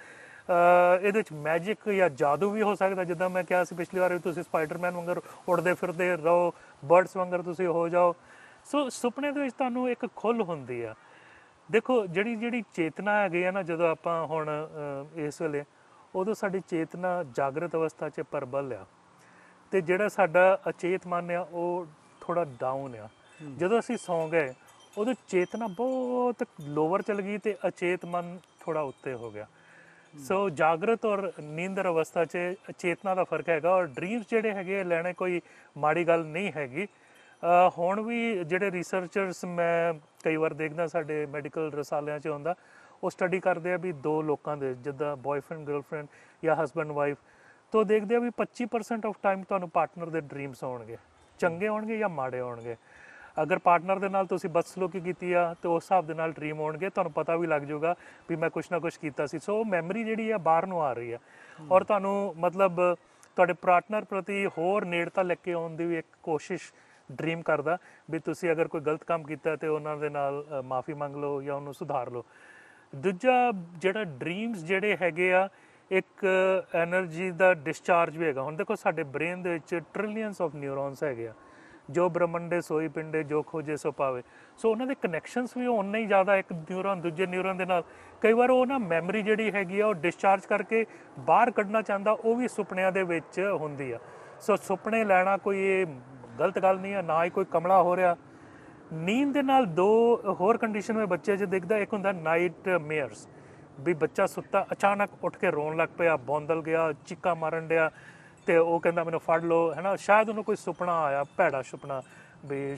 ਇਹਦੇ ਵਿੱਚ ਮੈਜਿਕ ਜਾਂ ਜਾਦੂ ਵੀ ਹੋ ਸਕਦਾ, ਜਿੱਦਾਂ ਮੈਂ ਕਿਹਾ ਸੀ ਪਿਛਲੀ ਵਾਰ ਵੀ, ਤੁਸੀਂ ਸਪਾਈਡਰਮੈਨ ਵਾਂਗਰ ਉੜਦੇ ਫਿਰਦੇ ਰਹੋ, ਬਰਡਸ ਵਾਂਗਰ ਤੁਸੀਂ ਹੋ ਜਾਓ। ਸੋ ਸੁਪਨੇ ਦੇ ਵਿੱਚ ਤੁਹਾਨੂੰ ਇੱਕ ਖੁੱਲ੍ਹ ਹੁੰਦੀ ਆ। ਦੇਖੋ ਜਿਹੜੀ ਚੇਤਨਾ ਹੈਗੀ ਆ ਨਾ, ਜਦੋਂ ਆਪਾਂ ਹੁਣ ਇਸ ਵੇਲੇ, ਉਦੋਂ ਸਾਡੀ ਚੇਤਨਾ ਜਾਗਰਤ ਅਵਸਥਾ 'ਚ ਪ੍ਰਬਲ ਆ, ਅਤੇ ਜਿਹੜਾ ਸਾਡਾ ਅਚੇਤ ਮਨ ਆ ਉਹ ਥੋੜ੍ਹਾ ਡਾਊਨ ਆ। ਜਦੋਂ ਅਸੀਂ ਸੌਂ ਗਏ ਉਦੋਂ ਚੇਤਨਾ ਬਹੁਤ ਲੋਵਰ ਚਲ ਗਈ ਅਤੇ ਅਚੇਤ ਮਨ ਥੋੜ੍ਹਾ ਉੱਤੇ ਹੋ ਗਿਆ। ਸੋ ਜਾਗਰਤ ਔਰ ਨੀਂਦਰ ਅਵਸਥਾ 'ਚ ਚੇਤਨਾ ਦਾ ਫਰਕ ਹੈਗਾ, ਔਰ ਡਰੀਮਸ ਜਿਹੜੇ ਹੈਗੇ ਲੈਣੇ ਕੋਈ ਮਾੜੀ ਗੱਲ ਨਹੀਂ ਹੈਗੀ। ਹੁਣ ਵੀ ਜਿਹੜੇ ਰਿਸਰਚਰਸ ਮੈਂ ਕਈ ਵਾਰ ਦੇਖਦਾ ਸਾਡੇ ਮੈਡੀਕਲ ਰਸਾਲਿਆਂ 'ਚ ਹੁੰਦਾ, ਉਹ ਸਟੱਡੀ ਕਰਦੇ ਆ ਵੀ ਦੋ ਲੋਕਾਂ ਦੇ, ਜਿੱਦਾਂ ਬॉयਫ੍ਰੈਂਡ ਗਰਲਫ੍ਰੈਂਡ ਜਾਂ ਹਸਬੈਂਡ ਵਾਈਫ, ਤੋਂ ਦੇਖਦੇ ਆ ਵੀ 25% ਆਫ ਟਾਈਮ ਤੁਹਾਨੂੰ ਪਾਰਟਨਰ ਦੇ ਡਰੀਮਸ ਆਉਣਗੇ, ਚੰਗੇ ਆਉਣਗੇ ਜਾਂ ਮਾੜੇ ਆਉਣਗੇ। ਅਗਰ ਪਾਰਟਨਰ ਦੇ ਨਾਲ ਤੁਸੀਂ ਬਦਸਲੂਕੀ ਕੀਤੀ ਆ ਤਾਂ ਉਸ ਹਿਸਾਬ ਦੇ ਨਾਲ ਡਰੀਮ ਆਉਣਗੇ, ਤੁਹਾਨੂੰ ਪਤਾ ਵੀ ਲੱਗ ਜਾਊਗਾ ਵੀ ਮੈਂ ਕੁਛ ਨਾ ਕੁਛ ਕੀਤਾ ਸੀ। ਸੋ ਮੈਮਰੀ ਜਿਹੜੀ ਆ ਬਾਹਰ ਨੂੰ ਆ ਰਹੀ ਆ, ਔਰ ਤੁਹਾਨੂੰ ਮਤਲਬ ਤੁਹਾਡੇ ਪਾਰਟਨਰ ਪ੍ਰਤੀ ਹੋਰ ਨੇੜਤਾ ਲੈ ਕੇ ਆਉਣ ਦੀ ਵੀ ਇੱਕ ਕੋਸ਼ਿਸ਼ ਡਰੀਮ ਕਰਦਾ ਵੀ ਤੁਸੀਂ ਅਗਰ ਕੋਈ ਗਲਤ ਕੰਮ ਕੀਤਾ ਤਾਂ ਉਹਨਾਂ ਦੇ ਨਾਲ ਮਾਫੀ ਮੰਗ ਲਓ ਜਾਂ ਉਹਨੂੰ ਸੁਧਾਰ ਲਓ। ਦੂਜਾ ਜਿਹੜਾ ਡਰੀਮਸ ਜਿਹੜੇ ਹੈਗੇ ਆ, ਇੱਕ ਐਨਰਜੀ ਦਾ ਡਿਸਚਾਰਜ ਵੀ ਹੈਗਾ। ਹੁਣ ਦੇਖੋ ਸਾਡੇ ਬ੍ਰੇਨ ਦੇ ਵਿੱਚ ਟ੍ਰਿਲੀਅਨਸ ਆਫ ਨਿਊਰੋਨਸ ਹੈਗੇ ਆ, ਜੋ ਬ੍ਰਹਮੰਡੇ ਸੋਈ ਪਿੰਡੇ ਜੋ ਖੋਜੇ ਸੋ ਪਾਵੇ। ਸੋ ਉਹਨਾਂ ਦੇ ਕਨੈਕਸ਼ਨਸ ਵੀ ਓਨੇ ਹੀ ਜ਼ਿਆਦਾ ਇੱਕ ਨਿਊਰੋਨ ਦੂਜੇ ਨਿਊਰੋਨ ਦੇ ਨਾਲ। ਕਈ ਵਾਰ ਉਹ ਨਾ ਮੈਮਰੀ ਜਿਹੜੀ ਹੈਗੀ ਆ ਉਹ ਡਿਸਚਾਰਜ ਕਰਕੇ ਬਾਹਰ ਕੱਢਣਾ ਚਾਹੁੰਦਾ, ਉਹ ਵੀ ਸੁਪਨਿਆਂ ਦੇ ਵਿੱਚ ਹੁੰਦੀ ਆ। ਸੋ ਸੁਪਨੇ ਲੈਣਾ ਕੋਈ ਇਹ ਗਲਤ ਗੱਲ ਨਹੀਂ ਆ, ਨਾ ਹੀ ਕੋਈ ਕਮਲਾ ਹੋ ਰਿਹਾ। ਨੀਂਦ ਦੇ ਨਾਲ ਦੋ ਹੋਰ ਕੰਡੀਸ਼ਨ ਮੈਂ ਬੱਚੇ 'ਚ ਦੇਖਦਾ, ਇੱਕ ਹੁੰਦਾ ਨਾਈਟ ਮੇਅਰਸ, ਵੀ ਬੱਚਾ ਸੁੱਤਾ ਅਚਾਨਕ ਉੱਠ ਕੇ ਰੋਣ ਲੱਗ ਪਿਆ, ਬੌਂਦਲ ਗਿਆ, ਚੀਕਾਂ ਮਾਰਨ ਡਿਆ, ਅਤੇ ਉਹ ਕਹਿੰਦਾ ਮੈਨੂੰ ਫੜ ਲਓ ਹੈ ਨਾ, ਸ਼ਾਇਦ ਉਹਨੂੰ ਕੋਈ ਸੁਪਨਾ ਆਇਆ, ਭੈੜਾ ਸੁਪਨਾ, ਵੀ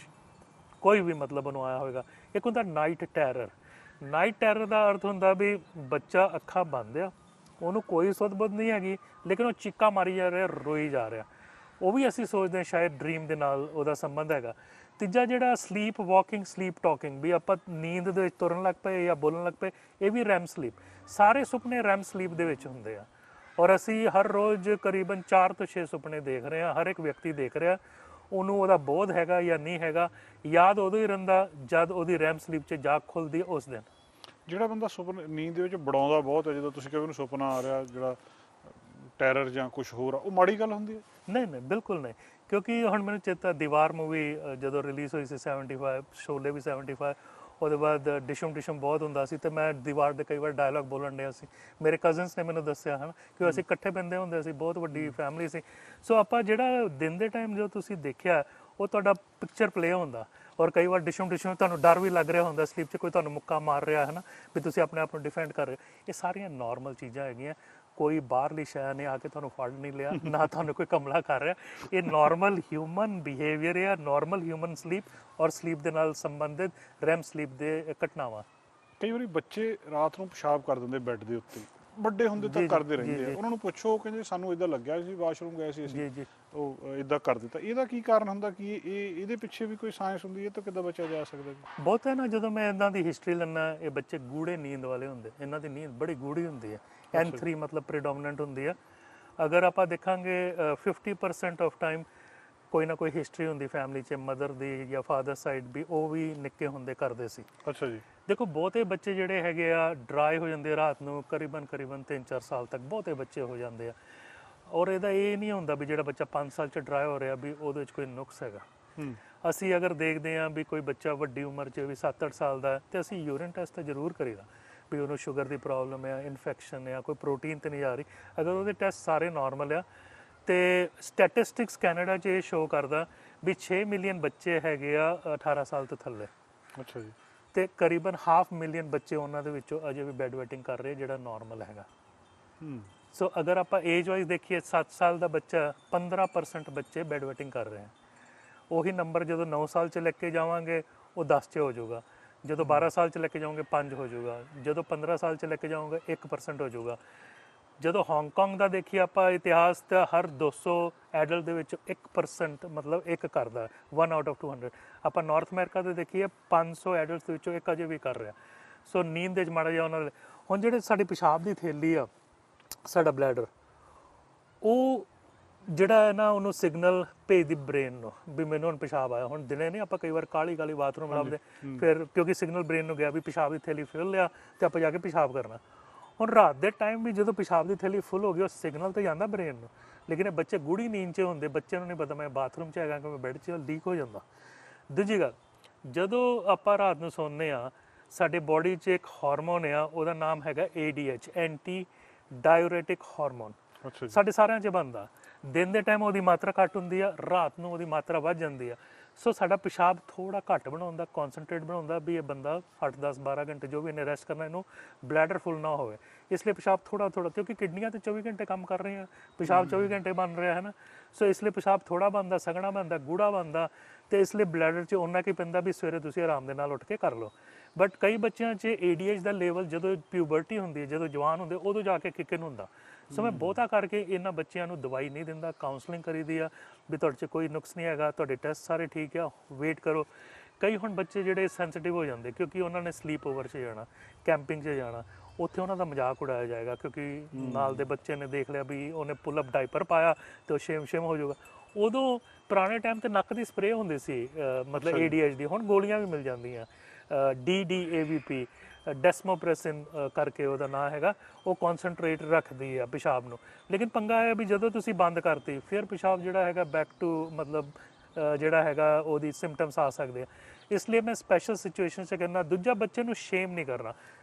ਕੋਈ ਵੀ ਮਤਲਬ ਉਹਨੂੰ ਆਇਆ ਹੋਵੇਗਾ। ਇੱਕ ਹੁੰਦਾ ਨਾਈਟ ਟੈਰਰ। ਨਾਈਟ ਟੈਰਰ ਦਾ ਅਰਥ ਹੁੰਦਾ ਵੀ ਬੱਚਾ ਅੱਖਾਂ ਬੰਦ ਆ, ਉਹਨੂੰ ਕੋਈ ਸੁੱਧ ਬੁੱਧ ਨਹੀਂ ਹੈਗੀ, ਲੇਕਿਨ ਉਹ ਚੀਕਾਂ ਮਾਰੀ ਜਾ ਰਿਹਾ, ਰੋਈ ਜਾ ਰਿਹਾ। ਉਹ ਵੀ ਅਸੀਂ ਸੋਚਦੇ ਹਾਂ ਸ਼ਾਇਦ ਡ੍ਰੀਮ ਦੇ ਨਾਲ ਉਹਦਾ ਸੰਬੰਧ ਹੈਗਾ। ਤੀਜਾ ਜਿਹੜਾ ਸਲੀਪ ਵਾਕਿੰਗ ਸਲੀਪ ਟਾਕਿੰਗ, ਵੀ ਆਪਾਂ ਨੀਂਦ ਦੇ ਵਿੱਚ ਤੁਰਨ ਲੱਗ ਪਏ ਜਾਂ ਬੋਲਣ ਲੱਗ ਪਏ, ਇਹ ਵੀ ਰੈਮ ਸਲੀਪ। ਸਾਰੇ ਸੁਪਨੇ ਰੈਮ ਸਲੀਪ ਦੇ ਵਿੱਚ ਹੁੰਦੇ ਆ, ਔਰ ਅਸੀਂ ਹਰ ਰੋਜ਼ ਕਰੀਬਨ 4 ਤੋਂ 6 ਸੁਪਨੇ ਦੇਖ ਰਹੇ ਹਾਂ। ਹਰ ਇੱਕ ਵਿਅਕਤੀ ਦੇਖ ਰਿਹਾ, ਉਹਨੂੰ ਉਹਦਾ ਬੋਧ ਹੈਗਾ ਜਾਂ ਨਹੀਂ ਹੈਗਾ। ਯਾਦ ਉਦੋਂ ਹੀ ਰਹਿੰਦਾ ਜਦ ਉਹਦੀ ਰੈਮ ਸਲੀਪ 'ਚ ਜਾਗ ਖੁੱਲਦੀ ਹੈ ਉਸ ਦਿਨ। ਜਿਹੜਾ ਬੰਦਾ ਸੁਪਨੇ ਨੀਂਦ ਦੇ ਵਿੱਚ ਬੜਾਉਂਦਾ ਬਹੁਤ ਹੈ, ਜਦੋਂ ਤੁਸੀਂ ਕਹਿੰਦੇ ਉਹਨੂੰ ਸੁਪਨਾ ਆ ਰਿਹਾ ਜਿਹੜਾ ਟੈਰਰ ਜਾਂ ਕੁਝ ਹੋਰ ਆ, ਉਹ ਮਾੜੀ ਗੱਲ ਹੁੰਦੀ ਹੈ? ਨਹੀਂ ਨਹੀਂ, ਬਿਲਕੁਲ ਨਹੀਂ। ਕਿਉਂਕਿ ਹੁਣ ਮੈਨੂੰ ਚੇਤਾ ਦੀਵਾਰ ਮੂਵੀ ਜਦੋਂ ਰਿਲੀਜ਼ ਹੋਈ ਸੀ 75, ਸ਼ੋਲੇ ਵੀ 75, ਉਹਦੇ ਬਾਅਦ ਡਿਸ਼ਮ ਬਹੁਤ ਹੁੰਦਾ ਸੀ, ਤੇ ਮੈਂ ਦੀਵਾਰ ਦੇ ਕਈ ਵਾਰ ਡਾਇਲੌਗ ਬੋਲਣ ਡਿਆ ਸੀ। ਮੇਰੇ ਕਜ਼ਨਸ ਨੇ ਮੈਨੂੰ ਦੱਸਿਆ ਹਨ ਕਿ ਅਸੀਂ ਇਕੱਠੇ ਬੰਦੇ ਹੁੰਦੇ ਸੀ, ਬਹੁਤ ਵੱਡੀ ਫੈਮਿਲੀ ਸੀ। ਸੋ ਆਪਾਂ ਜਿਹੜਾ ਦਿਨ ਦੇ ਟਾਈਮ ਜੋ ਤੁਸੀਂ ਦੇਖਿਆ ਉਹ ਤੁਹਾਡਾ ਪਿਕਚਰ ਪਲੇ ਹੁੰਦਾ, ਔਰ ਕਈ ਵਾਰ ਡਿਸ਼ਮ ਤੁਹਾਨੂੰ ਡਰ ਵੀ ਲੱਗ ਰਿਹਾ ਹੁੰਦਾ ਸਲੀਪ 'ਚ, ਕੋਈ ਤੁਹਾਨੂੰ ਮੁੱਕਾ ਮਾਰ ਰਿਹਾ ਹੈ ਨਾ, ਵੀ ਤੁਸੀਂ ਆਪਣੇ ਆਪ ਨੂੰ ਡਿਫੈਂਡ ਕਰ ਰਹੇ। ਇਹ ਸਾਰੀਆਂ ਨਾਰਮਲ ਚੀਜ਼ਾਂ ਹੈਗੀਆਂ, ਕੋਈ ਬਾਹਰਲੀ ਸ਼ੈ ਨੇ ਆ ਕੇ ਤੁਹਾਨੂੰ ਫੜ ਨਹੀਂ ਲਿਆ, ਨਾ ਤੁਹਾਨੂੰ ਕੋਈ ਕਮਲਾ ਕਰ ਰਿਹਾ। ਇਹ ਨਾਰਮਲ ਹਿਊਮਨ ਬਿਹੇਵੀਅਰ ਹੈ, ਨਾਰਮਲ ਹਿਊਮਨ ਸਲੀਪ ਔਰ ਸਲੀਪ ਦੇ ਨਾਲ ਸੰਬੰਧਿਤ ਰੈਮ ਸਲੀਪ ਦੇ ਘਟਨਾਵਾਂ। ਕਈ ਵਾਰੀ ਬੱਚੇ ਰਾਤ ਨੂੰ ਪਿਸ਼ਾਬ ਕਰ ਦਿੰਦੇ ਬੈੱਡ ਦੇ ਉੱਤੇ, ਵੱਡੇ ਹੁੰਦੇ ਤਾਂ ਕਰਦੇ ਰਹਿੰਦੇ ਆ, ਉਹਨਾਂ ਨੂੰ ਪੁੱਛੋ ਕਹਿੰਦੇ ਸਾਨੂੰ ਇਦਾਂ ਲੱਗਿਆ ਸੀ, ਵਾਸ਼ਰੂਮ ਗਏ ਸੀ ਅਸੀਂ, ਉਹ ਇਦਾਂ ਕਰ ਦਿੱਤਾ। ਇਹਦਾ ਕੀ ਕਾਰਨ ਹੁੰਦਾ? ਕਿ ਇਹਦੇ ਪਿੱਛੇ ਵੀ ਕੋਈ ਸਾਇੰਸ ਹੁੰਦੀ ਹੈ ਤਾਂ ਕਿੱਦਾਂ ਬਚਿਆ ਜਾ ਸਕਦਾ ਜੀ? ਬਹੁਤ ਹੈ ਨਾ, ਜਦੋਂ ਮੈਂ ਇਹਨਾਂ ਦੀ ਹਿਸਟਰੀ ਲੈਣਾ, ਇਹ ਬੱਚੇ ਗੂੜੇ ਨੀਂਦ ਵਾਲੇ ਹੁੰਦੇ, ਇਹਨਾਂ ਦੀ ਨੀਂਦ ਬੜੀ ਗੂੜੀ ਹੁੰਦੀ ਹੈ। N3 ਮਤਲਬ ਪ੍ਰੀਡੋਮੀਨੈਂਟ ਹੁੰਦੀ ਆ। ਅਗਰ ਆਪਾਂ ਦੇਖਾਂਗੇ 50% ਆਫ ਟਾਈਮ ਕੋਈ ਨਾ ਕੋਈ ਹਿਸਟਰੀ ਹੁੰਦੀ ਫੈਮਿਲੀ 'ਚ, ਮਦਰ ਦੀ ਜਾਂ ਫਾਦਰ ਸਾਈਡ ਵੀ, ਉਹ ਵੀ ਨਿੱਕੇ ਹੁੰਦੇ ਕਰਦੇ ਸੀ। ਅੱਛਾ ਜੀ। ਦੇਖੋ ਬਹੁਤੇ ਬੱਚੇ ਜਿਹੜੇ ਹੈਗੇ ਆ ਡਰਾਈ ਹੋ ਜਾਂਦੇ ਰਾਤ ਨੂੰ, ਕਰੀਬਨ 3-4 ਸਾਲ ਤੱਕ ਬਹੁਤੇ ਬੱਚੇ ਹੋ ਜਾਂਦੇ ਆ। ਔਰ ਇਹਦਾ ਇਹ ਨਹੀਂ ਹੁੰਦਾ ਵੀ ਜਿਹੜਾ ਬੱਚਾ 5 ਸਾਲ 'ਚ ਡਰਾਈ ਹੋ ਰਿਹਾ ਵੀ ਉਹਦੇ ਵਿੱਚ ਕੋਈ ਨੁਕਸ ਹੈਗਾ। ਅਸੀਂ ਅਗਰ ਦੇਖਦੇ ਹਾਂ ਵੀ ਕੋਈ ਬੱਚਾ ਵੱਡੀ ਉਮਰ 'ਚ ਵੀ 7-8 ਸਾਲ ਦਾ, ਤੇ ਅਸੀਂ ਯੂਰਿਨ ਟੈਸਟ ਤਾਂ ਜ਼ਰੂਰ ਕਰੀਦਾ ਵੀ ਉਹਨੂੰ ਸ਼ੂਗਰ ਦੀ ਪ੍ਰੋਬਲਮ ਹੈ, ਇਨਫੈਕਸ਼ਨ ਹੈ, ਕੋਈ ਪ੍ਰੋਟੀਨ ਤਾਂ ਨਹੀਂ ਆ ਰਹੀ। ਅਗਰ ਉਹਦੇ ਟੈਸਟ ਸਾਰੇ ਨਾਰਮਲ ਆ, ਤੇ ਸਟੈਟਿਸਟਿਕਸ ਕੈਨੇਡਾ 'ਚ ਇਹ ਸ਼ੋਅ ਕਰਦਾ ਵੀ 6 ਮਿਲੀਅਨ ਬੱਚੇ ਹੈਗੇ ਆ 18 ਸਾਲ ਤੋਂ ਥੱਲੇ। ਅੱਛਾ ਜੀ। ਤੇ ਕਰੀਬਨ 500,000 ਬੱਚੇ ਉਹਨਾਂ ਦੇ ਵਿੱਚੋਂ ਅਜੇ ਵੀ ਬੈੱਡ ਵੈਟਿੰਗ ਕਰ ਰਹੇ, ਜਿਹੜਾ ਨਾਰਮਲ ਹੈਗਾ। ਸੋ ਅਗਰ ਆਪਾਂ ਏਜ ਵਾਈਜ਼ ਦੇਖੀਏ, 7 ਸਾਲ ਦਾ ਬੱਚਾ 15% ਬੱਚੇ ਬੈੱਡ ਵੈਟਿੰਗ ਕਰ ਰਹੇ ਆ। ਉਹੀ ਨੰਬਰ ਜਦੋਂ 9 ਸਾਲ 'ਚ ਲੈ ਕੇ ਜਾਵਾਂਗੇ ਉਹ 10 'ਚ ਹੋ ਜਾਊਗਾ, ਜਦੋਂ 12 ਸਾਲ 'ਚ ਲੈ ਕੇ ਜਾਓਗੇ 5 ਹੋ ਜਾਊਗਾ, ਜਦੋਂ 15 ਸਾਲ 'ਚ ਲੈ ਕੇ ਜਾਓਗੇ 1% ਹੋ ਜਾਊਗਾ। ਜਦੋਂ ਹਾਂਗਕਾਂਗ ਦਾ ਦੇਖੀਏ ਆਪਾਂ ਇਤਿਹਾਸ, ਤਾਂ ਹਰ 200 ਐਡਲਟ ਦੇ ਵਿੱਚ 1% ਮਤਲਬ ਇੱਕ ਕਰਦਾ, 1 ਆਊਟ ਆਫ 200। ਆਪਾਂ ਨਾਰਥ ਅਮਰੀਕਾ ਦੇ ਦੇਖੀਏ 500 ਐਡਲਟਸ ਦੇ ਵਿੱਚੋਂ ਇੱਕ ਅਜੇ ਵੀ ਕਰ ਰਿਹਾ। ਸੋ ਨੀਂਦ ਦੇ 'ਚ ਮਾੜਾ ਜਿਹਾ ਉਹਨਾਂ ਦੇ ਹੁਣ ਜਿਹੜੇ ਸਾਡੀ ਪਿਸ਼ਾਬ ਦੀ ਥੈਲੀ ਆ, ਸਾਡਾ ਬਲੈਡਰ, ਉਹ ਜਿਹੜਾ ਹੈ ਨਾ ਉਹਨੂੰ ਸਿਗਨਲ ਭੇਜਦੀ ਬ੍ਰੇਨ ਨੂੰ ਵੀ ਮੈਨੂੰ ਹੁਣ ਪਿਸ਼ਾਬ ਆਇਆ। ਹੁਣ ਦਿਨੇ ਨਹੀਂ ਆਪਾਂ ਕਈ ਵਾਰ ਕਾਲੀ ਬਾਥਰੂਮ ਲੱਭਦੇ, ਫਿਰ ਕਿਉਂਕਿ ਸਿਗਨਲ ਬ੍ਰੇਨ ਨੂੰ ਗਿਆ ਵੀ ਪਿਸ਼ਾਬ ਦੀ ਥੈਲੀ ਫਿਲ ਲਿਆ ਤੇ ਆਪਾਂ ਜਾ ਕੇ ਪਿਸ਼ਾਬ ਕਰਨਾ। ਹੁਣ ਰਾਤ ਦੇ ਟਾਈਮ ਵੀ ਜਦੋਂ ਪਿਸ਼ਾਬ ਦੀ ਥੈਲੀ ਫੁੱਲ ਹੋ ਗਈ, ਉਹ ਸਿਗਨਲ ਤਾਂ ਜਾਂਦਾ ਬ੍ਰੇਨ ਨੂੰ, ਲੇਕਿਨ ਇਹ ਬੱਚੇ ਗੂੜੀ ਨੀਂਦ 'ਚ ਹੁੰਦੇ, ਬੱਚੇ ਨੂੰ ਨਹੀਂ ਪਤਾ ਮੈਂ ਬਾਥਰੂਮ 'ਚ ਹੈਗਾ ਕਿ ਮੈਂ ਬੈੱਡ 'ਚ, ਲੀਕ ਹੋ ਜਾਂਦਾ। ਦੂਜੀ ਗੱਲ, ਜਦੋਂ ਆਪਾਂ ਰਾਤ ਨੂੰ ਸੌਂਦੇ ਹਾਂ, ਸਾਡੇ ਬੋਡੀ 'ਚ ਇੱਕ ਹਾਰਮੋਨ ਆ, ਉਹਦਾ ਨਾਮ ਹੈਗਾ ADH, ਐਂਟੀ ਡਾਇਊਰੇਟਿਕ ਹਾਰਮੋਨ। ਸਾਡੇ ਸਾਰਿਆਂ 'ਚ ਬਣਦਾ। ਦਿਨ ਦੇ ਟਾਈਮ ਉਹਦੀ ਮਾਤਰਾ ਘੱਟ ਹੁੰਦੀ ਆ, ਰਾਤ ਨੂੰ ਉਹਦੀ ਮਾਤਰਾ ਵੱਧ ਜਾਂਦੀ ਆ। ਸੋ ਸਾਡਾ ਪਿਸ਼ਾਬ ਥੋੜਾ ਘੱਟ ਬਣਾਉਂਦਾ, ਕਨਸੈਂਟਰੇਟ ਬਣਾਉਂਦਾ ਵੀ ਇਹ ਬੰਦਾ 8-10-12 ਘੰਟੇ ਜੋ ਵੀ ਇਹਨੇ ਰੈਸਟ ਕਰਨਾ, ਇਹਨੂੰ ਬਲੈਡਰ ਫੁੱਲ ਨਾ ਹੋਵੇ। ਇਸ ਲਈ ਪਿਸ਼ਾਬ ਥੋੜਾ, ਕਿਉਂਕਿ ਕਿਡਨੀਆਂ ਤੇ 24 ਘੰਟੇ ਕੰਮ ਕਰ ਰਹੀਆਂ, ਪਿਸ਼ਾਬ 24 ਘੰਟੇ ਬਣ ਰਿਹਾ ਹੈ ਨਾ। ਸੋ ਇਸ ਲਈ ਪਿਸ਼ਾਬ ਥੋੜਾ ਬਣਦਾ, ਸਗਣਾ ਬਣਦਾ, ਗੂੜਾ ਬਣਦਾ, ਤੇ ਇਸ ਲਈ ਬਲੈਡਰ 'ਚ ਉਹਨਾਂ ਕੀ ਪੈਂਦਾ ਵੀ ਸਵੇਰੇ ਤੁਸੀਂ ਆਰਾਮ ਦੇ ਨਾਲ ਉੱਠ ਕੇ ਕਰ ਲਓ। ਬਟ ਕਈ ਬੱਚਿਆਂ 'ਚ ADH ਦਾ ਲੈਵਲ ਜਦੋਂ ਪਿਊਬਰਟੀ ਹੁੰਦੀ ਹੈ, ਜਦੋਂ ਜਵਾਨ ਹੁੰਦੇ, ਉਦੋਂ ਜਾ ਕੇ ਕਿੱਕਨ ਹੁੰਦਾ। ਸੋ ਮੈਂ ਬਹੁਤਾ ਕਰਕੇ ਇਹਨਾਂ ਬੱਚਿਆਂ ਨੂੰ ਦਵਾਈ ਨਹੀਂ ਦਿੰਦਾ, ਕਾਉਂਸਲਿੰਗ ਕਰੀਦੀ ਆ ਵੀ ਤੁਹਾਡੇ 'ਚ ਕੋਈ ਨੁਕਸ ਨਹੀਂ ਹੈਗਾ, ਤੁਹਾਡੇ ਟੈਸਟ ਸਾਰੇ ਠੀਕ ਆ, ਵੇਟ ਕਰੋ। ਕਈ ਹੁਣ ਬੱਚੇ ਜਿਹੜੇ ਸੈਂਸਿਟਿਵ ਹੋ ਜਾਂਦੇ, ਕਿਉਂਕਿ ਉਹਨਾਂ ਨੇ ਸਲੀਪ ਓਵਰ 'ਚ ਜਾਣਾ, ਕੈਂਪਿੰਗ 'ਚ ਜਾਣਾ, ਉੱਥੇ ਉਹਨਾਂ ਦਾ ਮਜ਼ਾਕ ਉਡਾਇਆ ਜਾਏਗਾ, ਕਿਉਂਕਿ ਨਾਲ ਦੇ ਬੱਚੇ ਨੇ ਦੇਖ ਲਿਆ ਵੀ ਉਹਨੇ ਪੁੱਲ ਅਪ ਡਾਈਪਰ ਪਾਇਆ ਤੇ ਉਹ ਸ਼ੇਮ ਹੋ ਜਾਊਗਾ। ਉਦੋਂ ਪੁਰਾਣੇ ਟਾਈਮ ਤੇ ਨੱਕ ਦੀ ਸਪਰੇਅ ਹੁੰਦੀ ਸੀ, ਮਤਲਬ ADH ਦੀ, ਹੁਣ ਗੋਲੀਆਂ ਵੀ ਮਿਲ ਜਾਂਦੀਆਂ, DDAVP, ਡੈਸਮੋਪ੍ਰੈਸਿਨ ਕਰਕੇ ਉਹਦਾ ਨਾਂ ਹੈਗਾ, ਉਹ ਕਨਸੈਂਟਰੇਟ ਰੱਖਦੀ ਆ ਪਿਸ਼ਾਬ ਨੂੰ। ਲੇਕਿਨ ਪੰਗਾ ਹੈ ਵੀ ਜਦੋਂ ਤੁਸੀਂ ਬੰਦ ਕਰਤੀ, ਫਿਰ ਪਿਸ਼ਾਬ ਜਿਹੜਾ ਹੈਗਾ ਬੈਕ ਟੂ ਮਤਲਬ ਜਿਹੜਾ ਹੈਗਾ ਉਹਦੀ ਸਿੰਪਟਮਸ ਆ ਸਕਦੇ ਆ। ਇਸ ਲਈ ਮੈਂ ਸਪੈਸ਼ਲ ਸਿਚੁਏਸ਼ਨ 'ਚ ਕਹਿੰਦਾ, ਦੂਜਾ ਬੱਚੇ ਨੂੰ ਸ਼ੇਮ ਨਹੀਂ ਕਰਨਾ